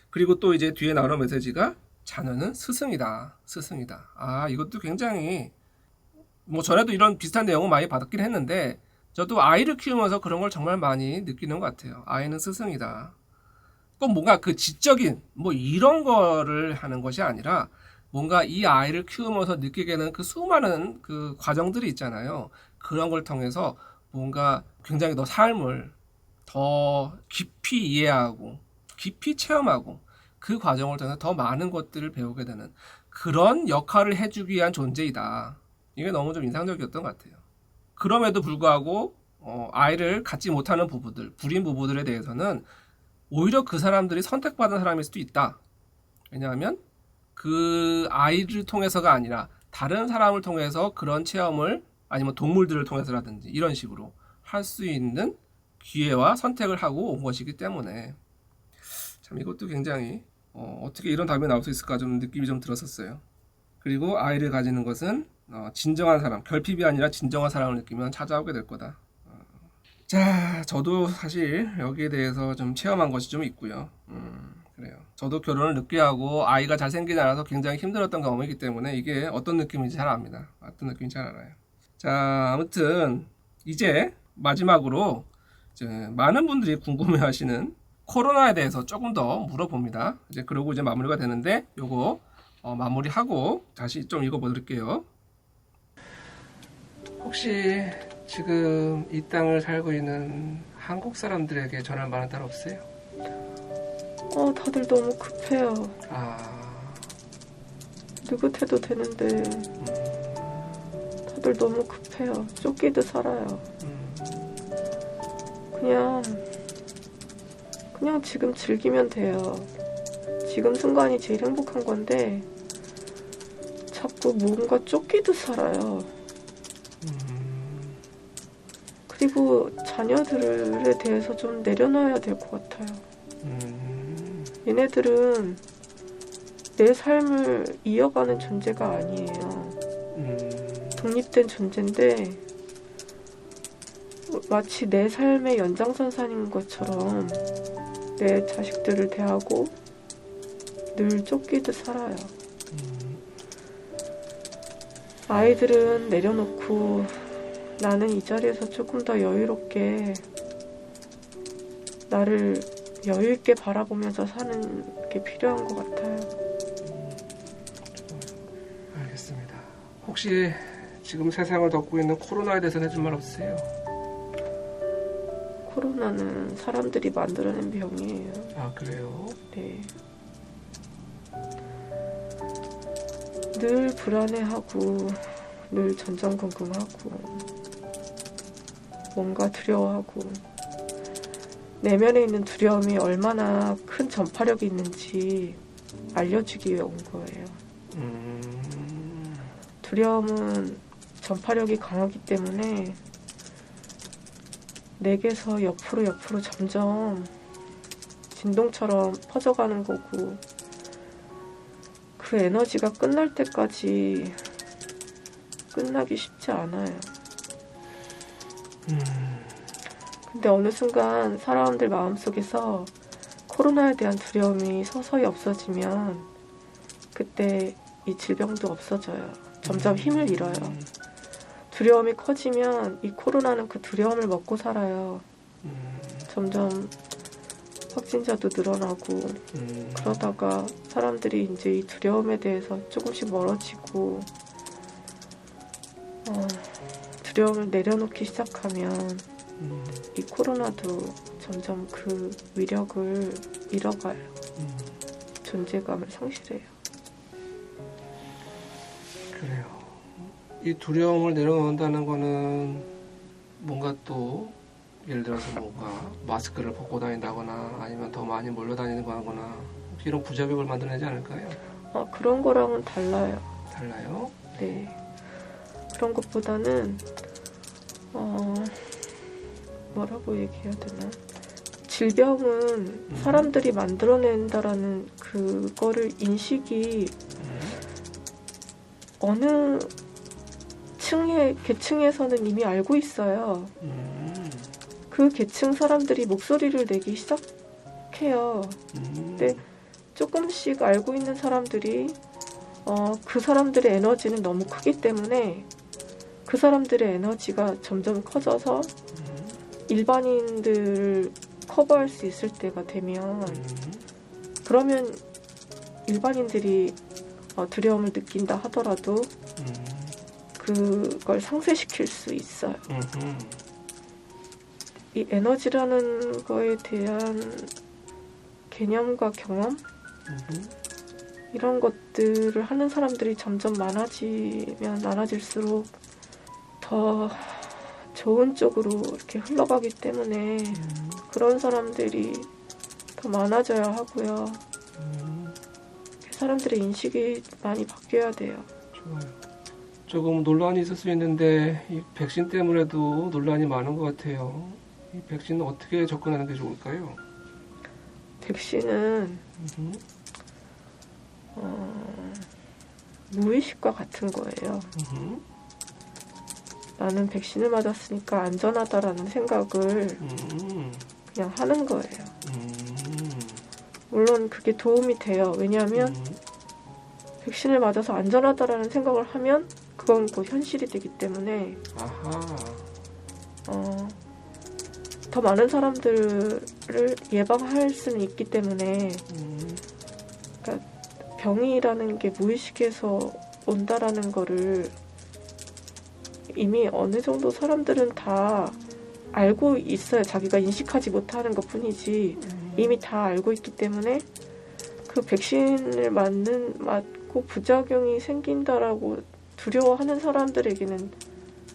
그리고 또 이제 뒤에 나오는 메시지가 자녀는 스승이다. 스승이다. 아, 이것도 굉장히 뭐 전에도 이런 비슷한 내용을 많이 받았긴 했는데, 저도 아이를 키우면서 그런 걸 정말 많이 느끼는 것 같아요. 아이는 스승이다. 꼭 뭔가 그 지적인 뭐 이런 거를 하는 것이 아니라 뭔가 이 아이를 키우면서 느끼게 되는 그 수많은 그 과정들이 있잖아요. 그런 걸 통해서 뭔가 굉장히 더 삶을 더 깊이 이해하고 깊이 체험하고 그 과정을 통해서 더 많은 것들을 배우게 되는 그런 역할을 해주기 위한 존재이다. 이게 너무 좀 인상적이었던 것 같아요. 그럼에도 불구하고 아이를 갖지 못하는 부부들, 불임 부부들에 대해서는 오히려 그 사람들이 선택받은 사람일 수도 있다. 왜냐하면 그 아이를 통해서가 아니라 다른 사람을 통해서 그런 체험을, 아니면 동물들을 통해서라든지 이런 식으로 할 수 있는 기회와 선택을 하고 온 것이기 때문에 참 이것도 굉장히 어떻게 이런 답이 나올 수 있을까 좀 느낌이 좀 들었었어요. 그리고 아이를 가지는 것은 진정한 사람, 결핍이 아니라 진정한 사랑을 느끼면 찾아오게 될 거다. 자, 저도 사실 여기에 대해서 좀 체험한 것이 좀 있고요. 그래요. 저도 결혼을 늦게 하고 아이가 잘 생기지 않아서 굉장히 힘들었던 경험이기 때문에 이게 어떤 느낌인지 잘 압니다. 어떤 느낌인지 잘 알아요. 자, 아무튼 이제 마지막으로 이제 많은 분들이 궁금해하시는 코로나에 대해서 조금 더 물어봅니다. 이제 그러고 이제 마무리가 되는데, 요거 마무리하고 다시 좀 읽어보릴게요. 혹시 지금 이 땅을 살고 있는 한국 사람들에게 전할 말은 따로 없어요? 다들 너무 급해요. 느긋해도 되는데 다들 너무 급해요. 쫓기듯 살아요. 그냥 지금 즐기면 돼요. 지금 순간이 제일 행복한 건데 자꾸 뭔가 쫓기듯 살아요. 그리고 자녀들에 대해서 좀 내려놔야 될 것 같아요. 얘네들은 내 삶을 이어가는 존재가 아니에요. 독립된 존재인데 마치 내 삶의 연장선상인 것처럼 내 자식들을 대하고 늘 쫓기듯 살아요. 아이들은 내려놓고 나는 이 자리에서 조금 더 여유롭게 나를 여유있게 바라보면서 사는 게 필요한 것 같아요. 알겠습니다. 혹시 지금 세상을 덮고 있는 코로나에 대해서는 해줄 말 없으세요? 코로나는 사람들이 만들어낸 병이에요. 아, 그래요? 네. 늘 불안해하고 늘 전전긍긍하고 뭔가 두려워하고 내면에 있는 두려움이 얼마나 큰 전파력이 있는지 알려주기 위해 온 거예요. 두려움은 전파력이 강하기 때문에 내게서 옆으로 점점 진동처럼 퍼져가는 거고 그 에너지가 끝날 때까지 끝나기 쉽지 않아요. 근데 어느 순간 사람들 마음속에서 코로나에 대한 두려움이 서서히 없어지면 그때 이 질병도 없어져요. 점점 힘을 잃어요. 두려움이 커지면 이 코로나는 그 두려움을 먹고 살아요. 점점 확진자도 늘어나고 그러다가 사람들이 이제 이 두려움에 대해서 조금씩 멀어지고 두려움을 내려놓기 시작하면 이 코로나도 점점 그 위력을 잃어가요. 존재감을 상실해요. 그래요. 이 두려움을 내려놓는다는 거는 뭔가 또 예를 들어서 뭔가 마스크를 벗고 다닌다거나 아니면 더 많이 몰려다니는 거거나 이런 부작용을 만들어내지 않을까요? 그런 거랑은 달라요. 달라요? 네. 그런 것보다는 뭐라고 얘기해야 되나? 질병은 사람들이 만들어낸다라는 그거를 인식이 어느 계층에서는 이미 알고 있어요. 그 계층 사람들이 목소리를 내기 시작해요. 근데 조금씩 알고 있는 사람들이 그 사람들의 에너지는 너무 크기 때문에 그 사람들의 에너지가 점점 커져서 일반인들을 커버할 수 있을 때가 되면 그러면 일반인들이 두려움을 느낀다 하더라도 그걸 상쇄시킬 수 있어요. 이 에너지라는 거에 대한 개념과 경험 이런 것들을 하는 사람들이 점점 많아지면 많아질수록 더 좋은 쪽으로 이렇게 흘러가기 때문에 그런 사람들이 더 많아져야 하고요. 사람들의 인식이 많이 바뀌어야 돼요. 좋아요. 조금 논란이 있을 수 있는데 이 백신 때문에도 논란이 많은 것 같아요. 이 백신은 어떻게 접근하는 게 좋을까요? 백신은 무의식과 같은 거예요. 나는 백신을 맞았으니까 안전하다라는 생각을 그냥 하는 거예요. 물론 그게 도움이 돼요. 왜냐하면 백신을 맞아서 안전하다라는 생각을 하면 그건 곧 현실이 되기 때문에 더 많은 사람들을 예방할 수는 있기 때문에 그러니까 병이라는 게 무의식에서 온다라는 거를 이미 어느 정도 사람들은 다 알고 있어요. 자기가 인식하지 못하는 것 뿐이지 이미 다 알고 있기 때문에 그 백신을 맞고 부작용이 생긴다라고 두려워하는 사람들에게는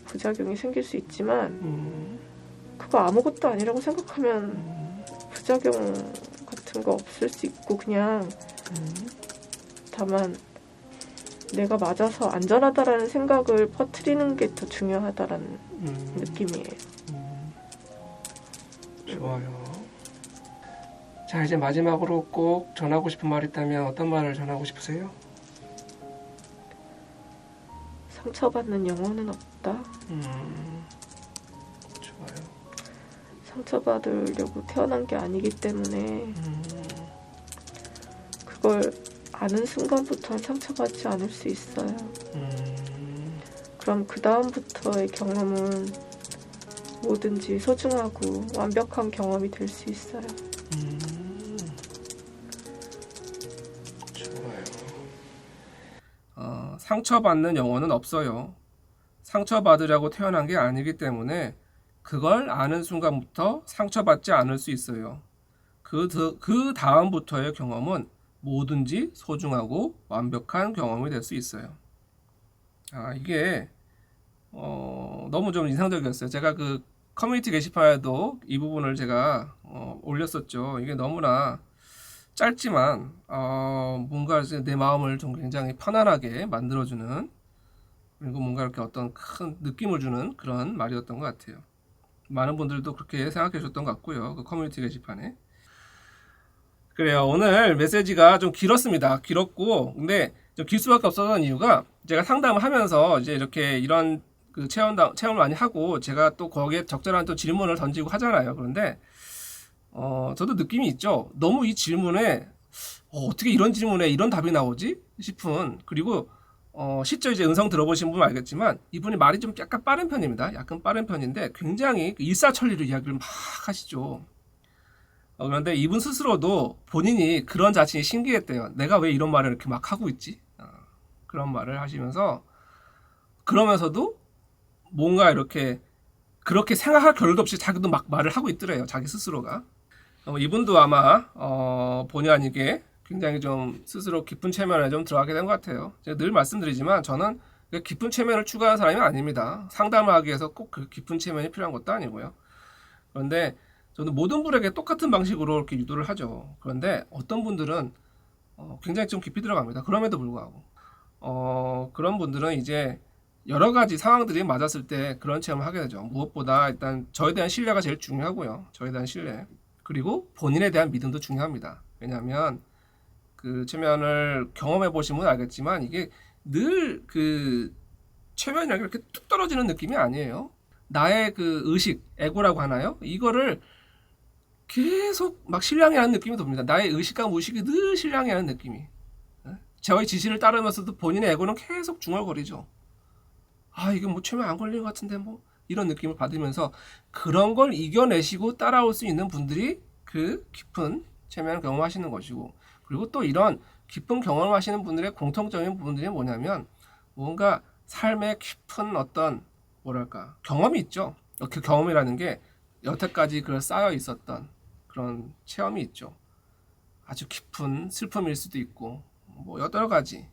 부작용이 생길 수 있지만 그거 아무것도 아니라고 생각하면 부작용 같은 거 없을 수 있고 그냥 다만 내가 맞아서 안전하다라는 생각을 퍼뜨리는 게 더 중요하다라는 느낌이에요. 좋아요. 자, 이제 마지막으로 꼭 전하고 싶은 말 있다면 어떤 말을 전하고 싶으세요? 상처받는 영혼은 없다. 좋아요. 상처받으려고 태어난 게 아니기 때문에 그걸 아는 순간부터 상처받지 않을 수 있어요. 그럼 그 다음부터의 경험은 뭐든지 소중하고 완벽한 경험이 될 수 있어요. 좋아요. 상처받는 영혼은 없어요. 상처받으려고 태어난 게 아니기 때문에 그걸 아는 순간부터 상처받지 않을 수 있어요. 그 다음부터의 경험은 뭐든지 소중하고 완벽한 경험이 될 수 있어요. 이게 너무 좀 인상적이었어요. 제가 그 커뮤니티 게시판에도 이 부분을 제가 올렸었죠. 이게 너무나 짧지만 뭔가 내 마음을 좀 굉장히 편안하게 만들어주는, 그리고 뭔가 이렇게 어떤 큰 느낌을 주는 그런 말이었던 것 같아요. 많은 분들도 그렇게 생각해 주셨던 것 같고요. 그 커뮤니티 게시판에. 그래요. 오늘 메시지가 좀 길었습니다. 길었고, 근데 좀 길 수밖에 없었던 이유가 제가 상담을 하면서 이제 이렇게 이런 그 체험을 많이 하고 제가 또 거기에 적절한 또 질문을 던지고 하잖아요. 그런데 저도 느낌이 있죠. 너무 이 질문에 어떻게 이런 질문에 이런 답이 나오지 싶은, 그리고 실제 이제 음성 들어보신 분은 알겠지만 이분이 말이 좀 약간 빠른 편입니다. 약간 빠른 편인데 굉장히 일사천리로 이야기를 막 하시죠. 그런데 이분 스스로도 본인이 그런 자신이 신기했대요. 내가 왜 이런 말을 이렇게 막 하고 있지? 그런 말을 하시면서, 그러면서도 뭔가 이렇게 그렇게 생각할 겨를도 없이 자기도 막 말을 하고 있더래요. 자기 스스로가. 이분도 아마 본의 아니게 굉장히 좀 스스로 깊은 체면에 좀 들어가게 된 것 같아요. 제가 늘 말씀드리지만 저는 깊은 체면을 추구하는 사람이 아닙니다. 상담을 하기 위해서 꼭 그 깊은 체면이 필요한 것도 아니고요. 그런데 저는 모든 분에게 똑같은 방식으로 이렇게 유도를 하죠. 그런데 어떤 분들은 굉장히 좀 깊이 들어갑니다. 그럼에도 불구하고 그런 분들은 이제 여러 가지 상황들이 맞았을 때 그런 체험을 하게 되죠. 무엇보다 일단 저에 대한 신뢰가 제일 중요하고요. 저에 대한 신뢰, 그리고 본인에 대한 믿음도 중요합니다. 왜냐하면 그 최면을 경험해 보시면 알겠지만 이게 늘 그 최면이라는 게 이렇게 뚝 떨어지는 느낌이 아니에요. 나의 그 의식, 에고라고 하나요? 이거를 계속 막 실랑이 하는 느낌이 듭니다. 나의 의식과 무의식이 늘 실랑이 하는 느낌이. 저의 지시를 따르면서도 본인의 에고는 계속 중얼거리죠. 이게 뭐 최면 안 걸린 것 같은데 뭐 이런 느낌을 받으면서, 그런 걸 이겨내시고 따라올 수 있는 분들이 그 깊은 최면을 경험하시는 것이고, 그리고 또 이런 깊은 경험을 하시는 분들의 공통적인 부분들이 뭐냐면 뭔가 삶의 깊은 어떤 뭐랄까 경험이 있죠. 그 경험이라는 게 여태까지 그 쌓여 있었던 그런 체험이 있죠. 아주 깊은 슬픔일 수도 있고 뭐 여러 가지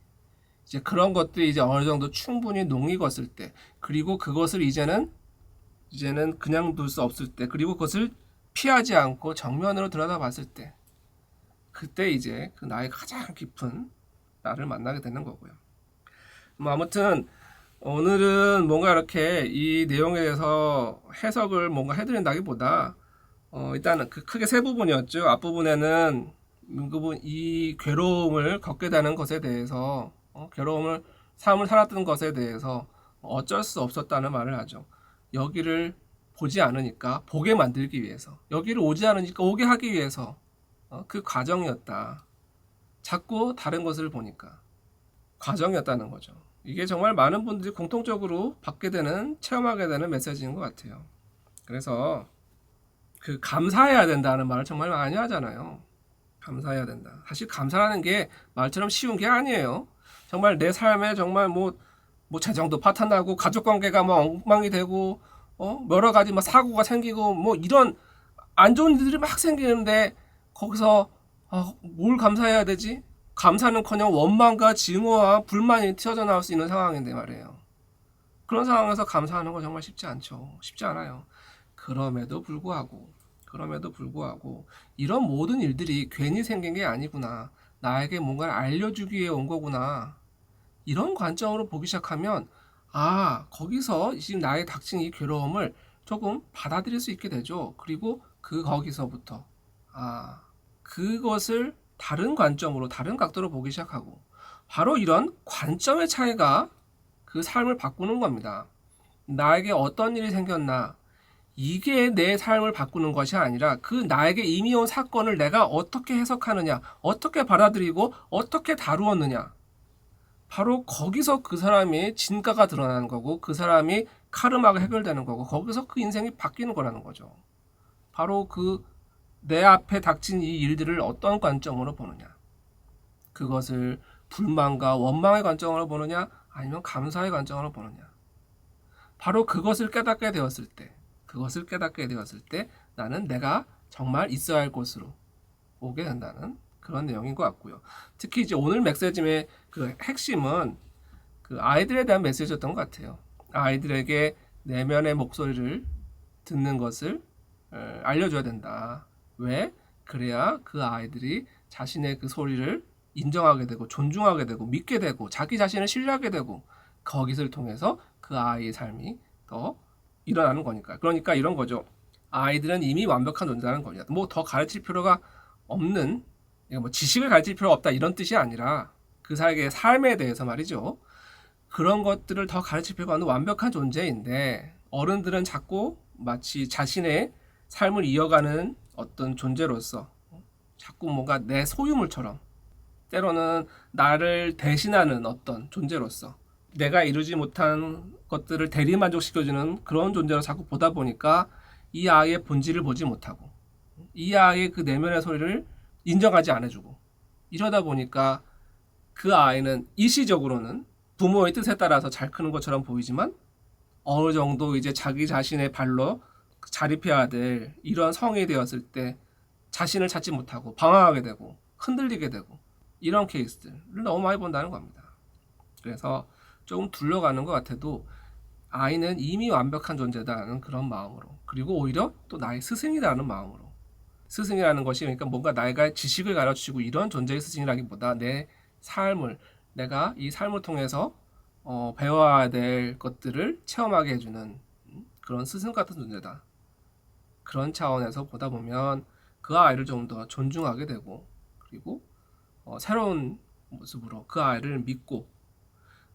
이제 그런 것들이 이제 어느 정도 충분히 농익었을 때, 그리고 그것을 이제는 그냥 둘 수 없을 때, 그리고 그것을 피하지 않고 정면으로 들여다봤을 때, 그때 이제 그 나의 가장 깊은 나를 만나게 되는 거고요. 뭐 아무튼 오늘은 뭔가 이렇게 이 내용에 대해서 해석을 뭔가 해드린다기보다 일단은 그 크게 세 부분이었죠. 앞부분에는 이 괴로움을 겪게 되는 것에 대해서 삶을 살았던 것에 대해서 어쩔 수 없었다는 말을 하죠. 여기를 보지 않으니까 보게 만들기 위해서, 여기를 오지 않으니까 오게 하기 위해서 그 과정이었다. 자꾸 다른 것을 보니까 과정이었다는 거죠. 이게 정말 많은 분들이 공통적으로 받게 되는, 체험하게 되는 메시지인 것 같아요. 그래서 그 감사해야 된다는 말을 정말 많이 하잖아요. 감사해야 된다. 사실 감사라는 게 말처럼 쉬운 게 아니에요. 정말 내 삶에 정말 뭐 재정도 파탄나고 가족 관계가 막 엉망이 되고 여러 가지 막 사고가 생기고 뭐 이런 안 좋은 일들이 막 생기는데 거기서 뭘 감사해야 되지? 감사는커녕 원망과 증오와 불만이 튀어져 나올 수 있는 상황인데 말이에요. 그런 상황에서 감사하는 건 정말 쉽지 않죠. 쉽지 않아요. 그럼에도 불구하고 이런 모든 일들이 괜히 생긴 게 아니구나. 나에게 뭔가를 알려주기 위해 온 거구나. 이런 관점으로 보기 시작하면 거기서 지금 나의 닥친 이 괴로움을 조금 받아들일 수 있게 되죠. 그리고 거기서부터 그것을 다른 관점으로, 다른 각도로 보기 시작하고, 바로 이런 관점의 차이가 그 삶을 바꾸는 겁니다. 나에게 어떤 일이 생겼나, 이게 내 삶을 바꾸는 것이 아니라 그 나에게 이미 온 사건을 내가 어떻게 해석하느냐, 어떻게 받아들이고 어떻게 다루었느냐, 바로 거기서 그 사람의 진가가 드러나는 거고 그 사람이 카르마가 해결되는 거고 거기서 그 인생이 바뀌는 거라는 거죠. 바로 그 내 앞에 닥친 이 일들을 어떤 관점으로 보느냐. 그것을 불만과 원망의 관점으로 보느냐 아니면 감사의 관점으로 보느냐. 바로 그것을 깨닫게 되었을 때 나는 내가 정말 있어야 할 곳으로 오게 된다는 그런 내용인 것 같고요. 특히 이제 오늘 메시지의 그 핵심은 그 아이들에 대한 메시지였던 것 같아요. 아이들에게 내면의 목소리를 듣는 것을 알려줘야 된다. 왜? 그래야 그 아이들이 자신의 그 소리를 인정하게 되고 존중하게 되고 믿게 되고 자기 자신을 신뢰하게 되고 거기서를 통해서 그 아이의 삶이 더 일어나는 거니까. 그러니까 이런 거죠. 아이들은 이미 완벽한 존재라는 겁니다. 뭐 더 가르칠 필요가 없는, 뭐 지식을 가르칠 필요가 없다 이런 뜻이 아니라 그 사람의 삶에 대해서 말이죠. 그런 것들을 더 가르칠 필요가 없는 완벽한 존재인데 어른들은 자꾸 마치 자신의 삶을 이어가는 어떤 존재로서 자꾸 뭔가 내 소유물처럼 때로는 나를 대신하는 어떤 존재로서 내가 이루지 못한 것들을 대리만족시켜주는 그런 존재로 자꾸 보다 보니까 이 아이의 본질을 보지 못하고 이 아이의 그 내면의 소리를 인정하지 않아주고 이러다 보니까 그 아이는 일시적으로는 부모의 뜻에 따라서 잘 크는 것처럼 보이지만 어느 정도 이제 자기 자신의 발로 자립해야 될 이런 성이 되었을 때 자신을 찾지 못하고 방황하게 되고 흔들리게 되고 이런 케이스들을 너무 많이 본다는 겁니다. 그래서 조금 둘러가는 것 같아도 아이는 이미 완벽한 존재다라는 그런 마음으로 그리고 오히려 또 나의 스승이라는 마음으로 스승이라는 것이 그러니까 뭔가 나에게 지식을 가르치고 이런 존재의 스승이라기보다 내 삶을 내가 이 삶을 통해서 배워야 될 것들을 체험하게 해주는 그런 스승 같은 존재다. 그런 차원에서 보다 보면 그 아이를 좀 더 존중하게 되고 그리고 새로운 모습으로 그 아이를 믿고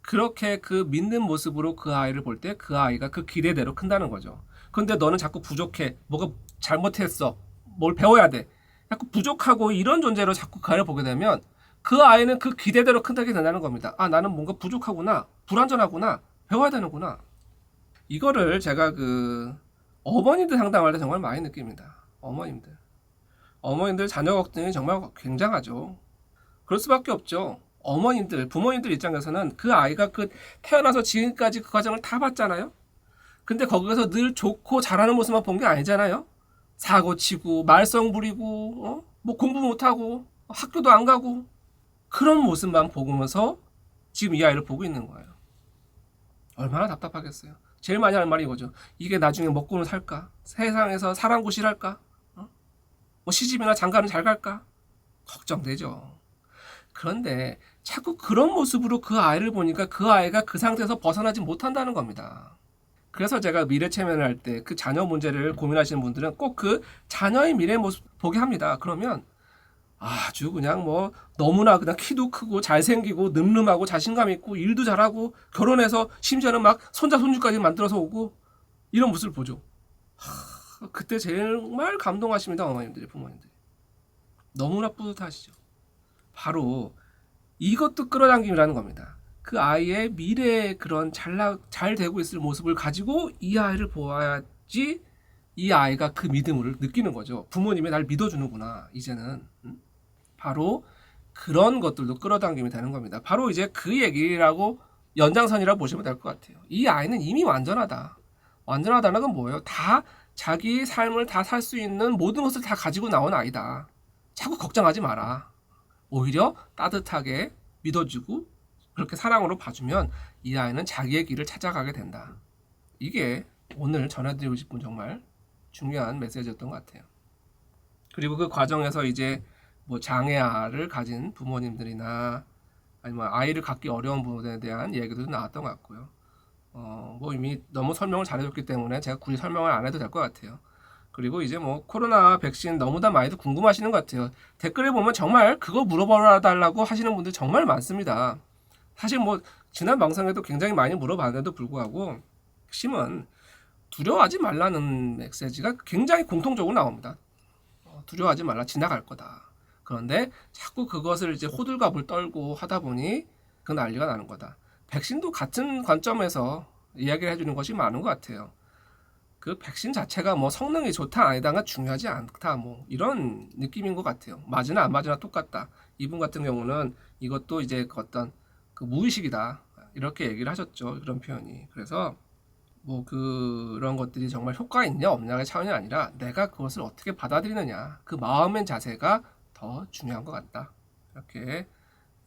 그렇게 그 믿는 모습으로 그 아이를 볼 때 그 아이가 그 기대대로 큰다는 거죠. 그런데 너는 자꾸 부족해. 뭐가 잘못했어. 뭘 배워야 돼. 자꾸 부족하고 이런 존재로 자꾸 그 아이를 보게 되면 그 아이는 그 기대대로 큰다게 된다는 겁니다. 아, 나는 뭔가 부족하구나. 불완전하구나. 배워야 되는구나. 이거를 제가 그 어머님들 상담할 때 정말 많이 느낍니다. 어머님들 자녀 걱정이 정말 굉장하죠. 그럴 수밖에 없죠. 어머님들, 부모님들 입장에서는 그 아이가 그 태어나서 지금까지 그 과정을 다 봤잖아요. 근데 거기서 늘 좋고 잘하는 모습만 본 게 아니잖아요. 사고 치고 말썽 부리고 뭐 공부 못하고 학교도 안 가고 그런 모습만 보면서 지금 이 아이를 보고 있는 거예요. 얼마나 답답하겠어요. 제일 많이 하는 말이 이거죠. 이게 나중에 먹고는 살까? 세상에서 사랑고실할까? 뭐 시집이나 장가는 잘 갈까? 걱정되죠. 그런데 자꾸 그런 모습으로 그 아이를 보니까 그 아이가 그 상태에서 벗어나지 못한다는 겁니다. 그래서 제가 미래 체면을 할 때 그 자녀 문제를 고민하시는 분들은 꼭 그 자녀의 미래 모습 보게 합니다. 그러면 아주 그냥 뭐 너무나 그냥 키도 크고 잘생기고 늠름하고 자신감 있고 일도 잘하고 결혼해서 심지어는 막 손자 손주까지 만들어서 오고 이런 모습을 보죠. 그때 정말 감동하십니다. 어머님들이 부모님들이. 너무나 뿌듯하시죠. 바로 이것도 끌어당김이라는 겁니다. 그 아이의 미래의 그런 잘 되고 있을 모습을 가지고 이 아이를 보아야지 이 아이가 그 믿음을 느끼는 거죠. 부모님이 날 믿어주는구나 이제는. 바로 그런 것들도 끌어당김이 되는 겁니다. 바로 이제 그 얘기라고 연장선이라고 보시면 될 것 같아요. 이 아이는 이미 완전하다. 완전하다는 건 뭐예요? 다 자기 삶을 다 살 수 있는 모든 것을 다 가지고 나온 아이다. 자꾸 걱정하지 마라. 오히려 따뜻하게 믿어주고 그렇게 사랑으로 봐주면 이 아이는 자기의 길을 찾아가게 된다. 이게 오늘 전해드리고 싶은 정말 중요한 메시지였던 것 같아요. 그리고 그 과정에서 이제 뭐 장애아를 가진 부모님들이나 아니면 아이를 갖기 어려운 부분에 대한 얘기도 나왔던 것 같고요. 뭐 이미 너무 설명을 잘해줬기 때문에 제가 굳이 설명을 안 해도 될 것 같아요. 그리고 이제 뭐 코로나 백신 너무나 많이들 궁금하시는 것 같아요. 댓글에 보면 정말 그거 물어봐달라고 하시는 분들 정말 많습니다. 사실 뭐 지난 방송에도 굉장히 많이 물어봤는데도 불구하고 핵심은 두려워하지 말라는 메시지가 굉장히 공통적으로 나옵니다. 두려워하지 말라, 지나갈 거다. 그런데 자꾸 그것을 이제 호들갑을 떨고 하다 보니 그 난리가 나는 거다. 백신도 같은 관점에서 이야기를 해주는 것이 많은 것 같아요. 그 백신 자체가 뭐 성능이 좋다 아니다가 중요하지 않다 뭐 이런 느낌인 것 같아요. 맞으나 안 맞으나 똑같다. 이분 같은 경우는 이것도 이제 어떤 그 무의식이다 이렇게 얘기를 하셨죠. 그런 표현이. 그래서 뭐 그런 것들이 정말 효과가 있냐 없냐의 차원이 아니라 내가 그것을 어떻게 받아들이느냐 그 마음의 자세가 더 중요한 것 같다. 이렇게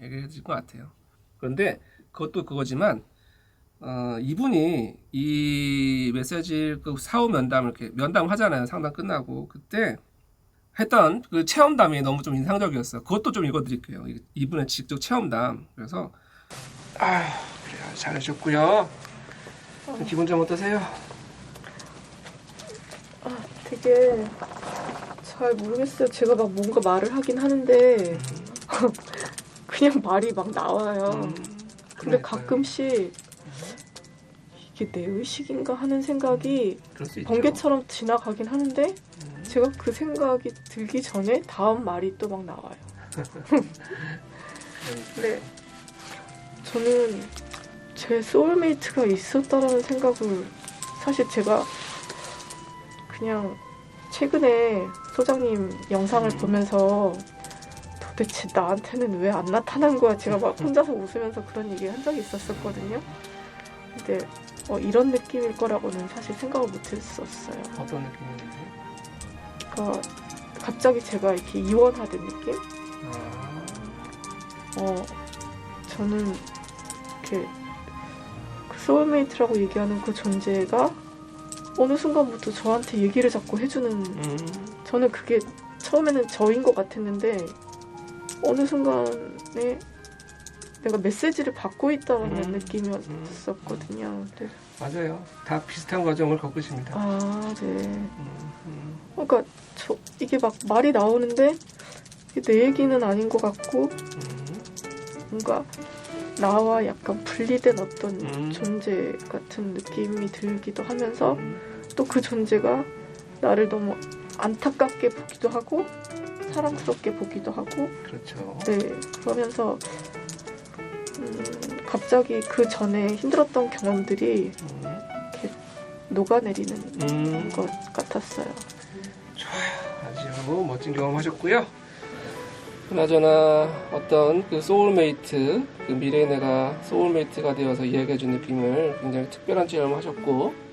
얘기해 주실 것 같아요. 그런데 그것도 그거지만 이분이 이 메시지 그 사후 면담을 이렇게 면담 하잖아요. 상담 끝나고 그때 했던 그 체험담이 너무 좀 인상적이었어요. 그것도 좀 읽어드릴게요. 이분의 직접 체험담. 그래서 그래요. 잘하셨고요. 기분 좀 어떠세요? 되게 잘 모르겠어요. 제가 막 뭔가 말을 하긴 하는데 그냥 말이 막 나와요. 근데 그러니까요. 가끔씩 이게 내 의식인가 하는 생각이 그럴 수 있죠. 번개처럼 지나가긴 하는데 제가 그 생각이 들기 전에 다음 말이 또 막 나와요. 근데 저는 제 소울메이트가 있었다라는 생각을 사실 제가 그냥 최근에 소장님 영상을 보면서 도대체 나한테는 왜 안 나타난 거야? 제가 막 혼자서 웃으면서 그런 얘기 한 적이 있었거든요. 근데 이런 느낌일 거라고는 사실 생각을 못 했었어요. 어떤 느낌인지? 그러니까 갑자기 제가 이렇게 이원화된 느낌? 저는 이렇게 그 소울메이트라고 얘기하는 그 존재가 어느 순간부터 저한테 얘기를 자꾸 해주는 저는 그게 처음에는 저인 것 같았는데 어느 순간에 내가 메시지를 받고 있다는 느낌이었었거든요. 네. 맞아요. 다 비슷한 과정을 겪으십니다. 네. 그러니까 이게 막 말이 나오는데 이게 내 얘기는 아닌 것 같고 뭔가 나와 약간 분리된 어떤 존재 같은 느낌이 들기도 하면서 또 그 존재가 나를 너무 안타깝게 보기도 하고 사랑스럽게 보기도 하고 그렇죠. 네, 그러면서 갑자기 그 전에 힘들었던 경험들이 이렇게 녹아내리는 것 같았어요. 좋아요. 아주 멋진 경험하셨고요. 그나저나 어떤 그 소울메이트, 그 미래의 내가 소울메이트가 되어서 이야기해준 느낌을 굉장히 특별한 체험을 하셨고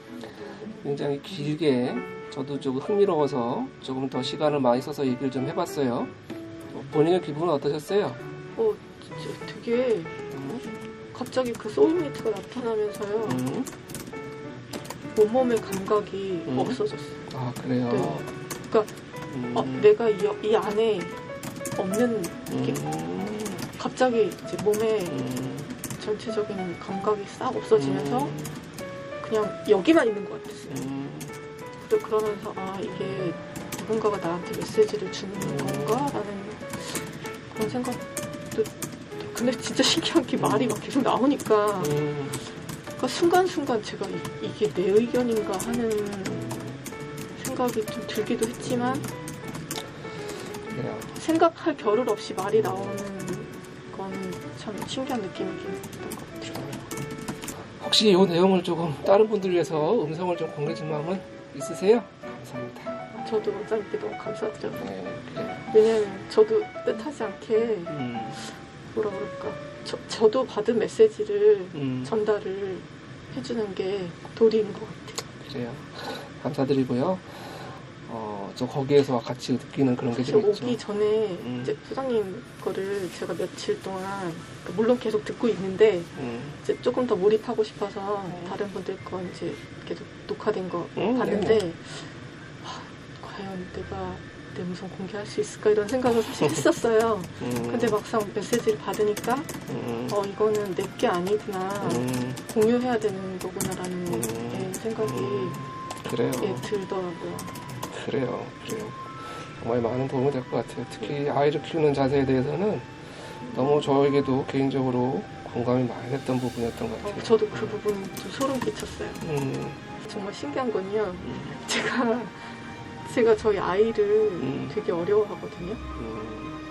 굉장히 길게 저도 조금 흥미로워서 조금 더 시간을 많이 써서 얘기를 좀 해봤어요. 본인의 기분은 어떠셨어요? 되게 갑자기 그 소울메이트가 나타나면서요. 온몸의 감각이 없어졌어요. 아 그래요? 네. 그러니까 내가 이 안에 없는 느낌? 갑자기 이제 몸에 전체적인 감각이 싹 없어지면서 그냥 여기만 있는 것 같았어요. 그러면서 이게 누군가가 나한테 메시지를 주는 건가? 라는 그런 생각도 근데 진짜 신기한 게 말이 막 계속 나오니까 그러니까 순간순간 제가 이게 내 의견인가 하는 생각이 좀 들기도 했지만 생각할 겨를 없이 말이 나오는 건 참 신기한 느낌이긴 했던 것 같아요. 혹시 이 내용을 조금 다른 분들 위해서 음성을 좀 공개 좀 마음은 있으세요? 감사합니다. 저도 원장님께 너무 감사드려요. 네, 그래요. 왜냐면 저도 뜻하지 않게 뭐라 그럴까 저도 받은 메시지를 전달을 해주는 게 도리인 것 같아요. 그래요. 감사드리고요. 저 거기에서 같이 느끼는 그런 게 좀 있죠. 오기 전에 이제 소장님 거를 제가 며칠 동안 물론 계속 듣고 있는데 이제 조금 더 몰입하고 싶어서 다른 분들 거 이제 계속 녹화된 거 봤는데 과연 내가 내 음성 공개할 수 있을까 이런 생각을 사실 했었어요. 근데 막상 메시지를 받으니까 이거는 내 게 아니구나 공유해야 되는 거구나라는 생각이 그래요. 들더라고요. 그래요. 정말 많은 도움이 될 것 같아요. 특히 아이를 키우는 자세에 대해서는 너무 저에게도 개인적으로 공감이 많이 됐던 부분이었던 것 같아요. 저도 그 부분 좀 소름 끼쳤어요. 정말 신기한 건요. 제가 저희 아이를 되게 어려워하거든요.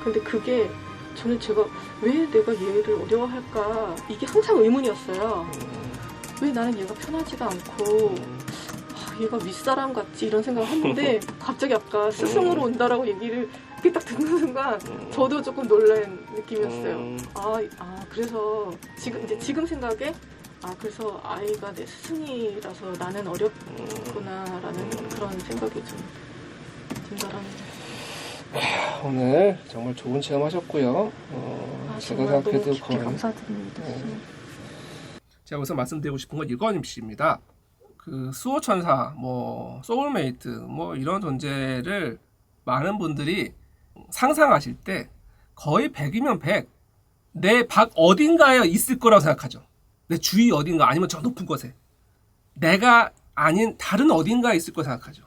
근데 그게 저는 제가 왜 내가 얘를 어려워할까 이게 항상 의문이었어요. 왜 나는 얘가 편하지가 않고 얘가 윗사람 같지 이런 생각을 했는데 갑자기 아까 스승으로 온다라고 얘기를 이렇게 딱 듣는 순간 저도 조금 놀란 느낌이었어요. 그래서 지금 생각에 그래서 아이가 내 스승이라서 나는 어렵구나라는 그런 생각이 좀 든다라는. 오늘 정말 좋은 체험하셨고요. 제가 생각해도 깊이 감사드립니다. 제가 우선 말씀드리고 싶은 건 이건 씨입니다. 그 수호천사, 뭐 소울메이트, 뭐 이런 존재를 많은 분들이 상상하실 때 거의 100이면 100, 내 밖 어딘가에 있을 거라고 생각하죠. 내 주위 어딘가 아니면 저 높은 곳에 내가 아닌 다른 어딘가에 있을 거라고 생각하죠.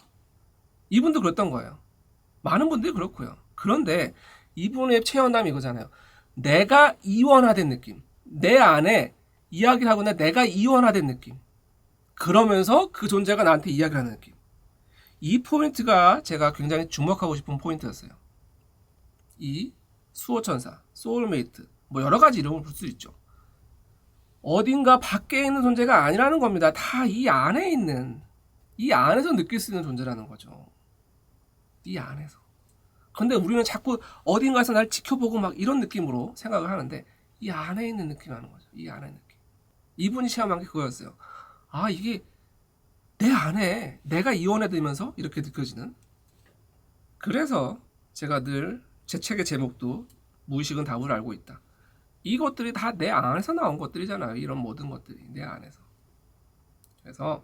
이분도 그랬던 거예요. 많은 분들이 그렇고요. 그런데 이분의 체험담이 이거잖아요. 내가 이원화된 느낌. 내 안에 이야기를 하거나 내가 이원화된 느낌. 그러면서 그 존재가 나한테 이야기를 하는 느낌. 이 포인트가 제가 굉장히 주목하고 싶은 포인트였어요. 이 수호천사, 소울메이트, 뭐 여러 가지 이름을 부를 수 있죠. 어딘가 밖에 있는 존재가 아니라는 겁니다. 다 이 안에 있는, 이 안에서 느낄 수 있는 존재라는 거죠. 이 안에서. 근데 우리는 자꾸 어딘가에서 날 지켜보고 막 이런 느낌으로 생각을 하는데 이 안에 있는 느낌 하는 거죠. 이 안에 느낌. 이분이 체험한 게 그거였어요. 이게 내 안에 내가 이원해들면서 이렇게 느껴지는. 그래서 제가 늘 제 책의 제목도 무의식은 답을 알고 있다. 이것들이 다 내 안에서 나온 것들이잖아요. 이런 모든 것들이 내 안에서. 그래서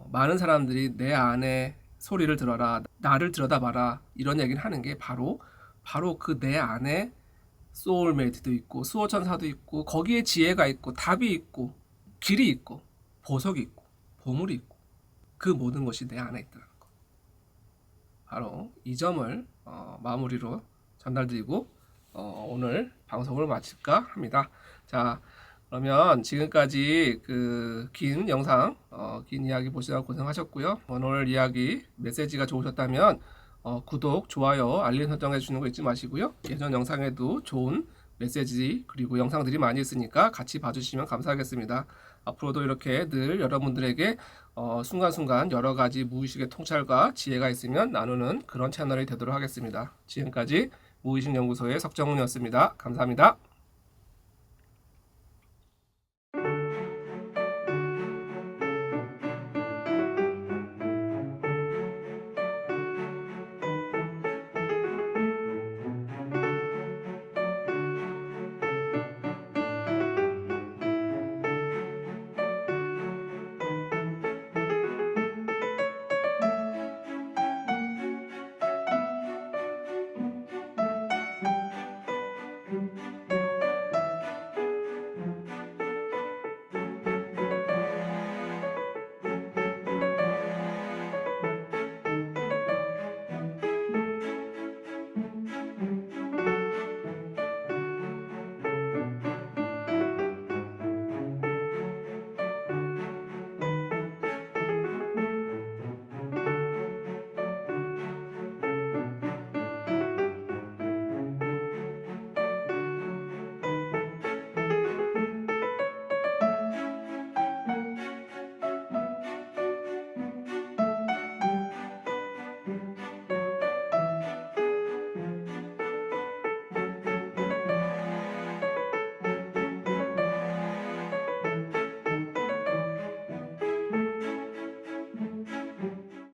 많은 사람들이 내 안에 소리를 들어라, 나를 들여다봐라 이런 얘기를 하는 게 바로 그 내 안에 소울메이트도 있고 수호천사도 있고 거기에 지혜가 있고 답이 있고 길이 있고 보석이 있고 보물이 있고 그 모든 것이 내 안에 있다는 거. 바로 이 점을 마무리로 전달드리고 오늘 방송을 마칠까 합니다. 자, 그러면 지금까지 그 긴 영상, 긴 이야기 보시느라 고생하셨고요. 오늘 이야기 메시지가 좋으셨다면 구독, 좋아요, 알림 설정해 주시는 거 잊지 마시고요. 예전 영상에도 좋은 메시지 그리고 영상들이 많이 있으니까 같이 봐주시면 감사하겠습니다. 앞으로도 이렇게 늘 여러분들에게 순간순간 여러 가지 무의식의 통찰과 지혜가 있으면 나누는 그런 채널이 되도록 하겠습니다. 지금까지 무의식연구소의 석정훈이었습니다. 감사합니다.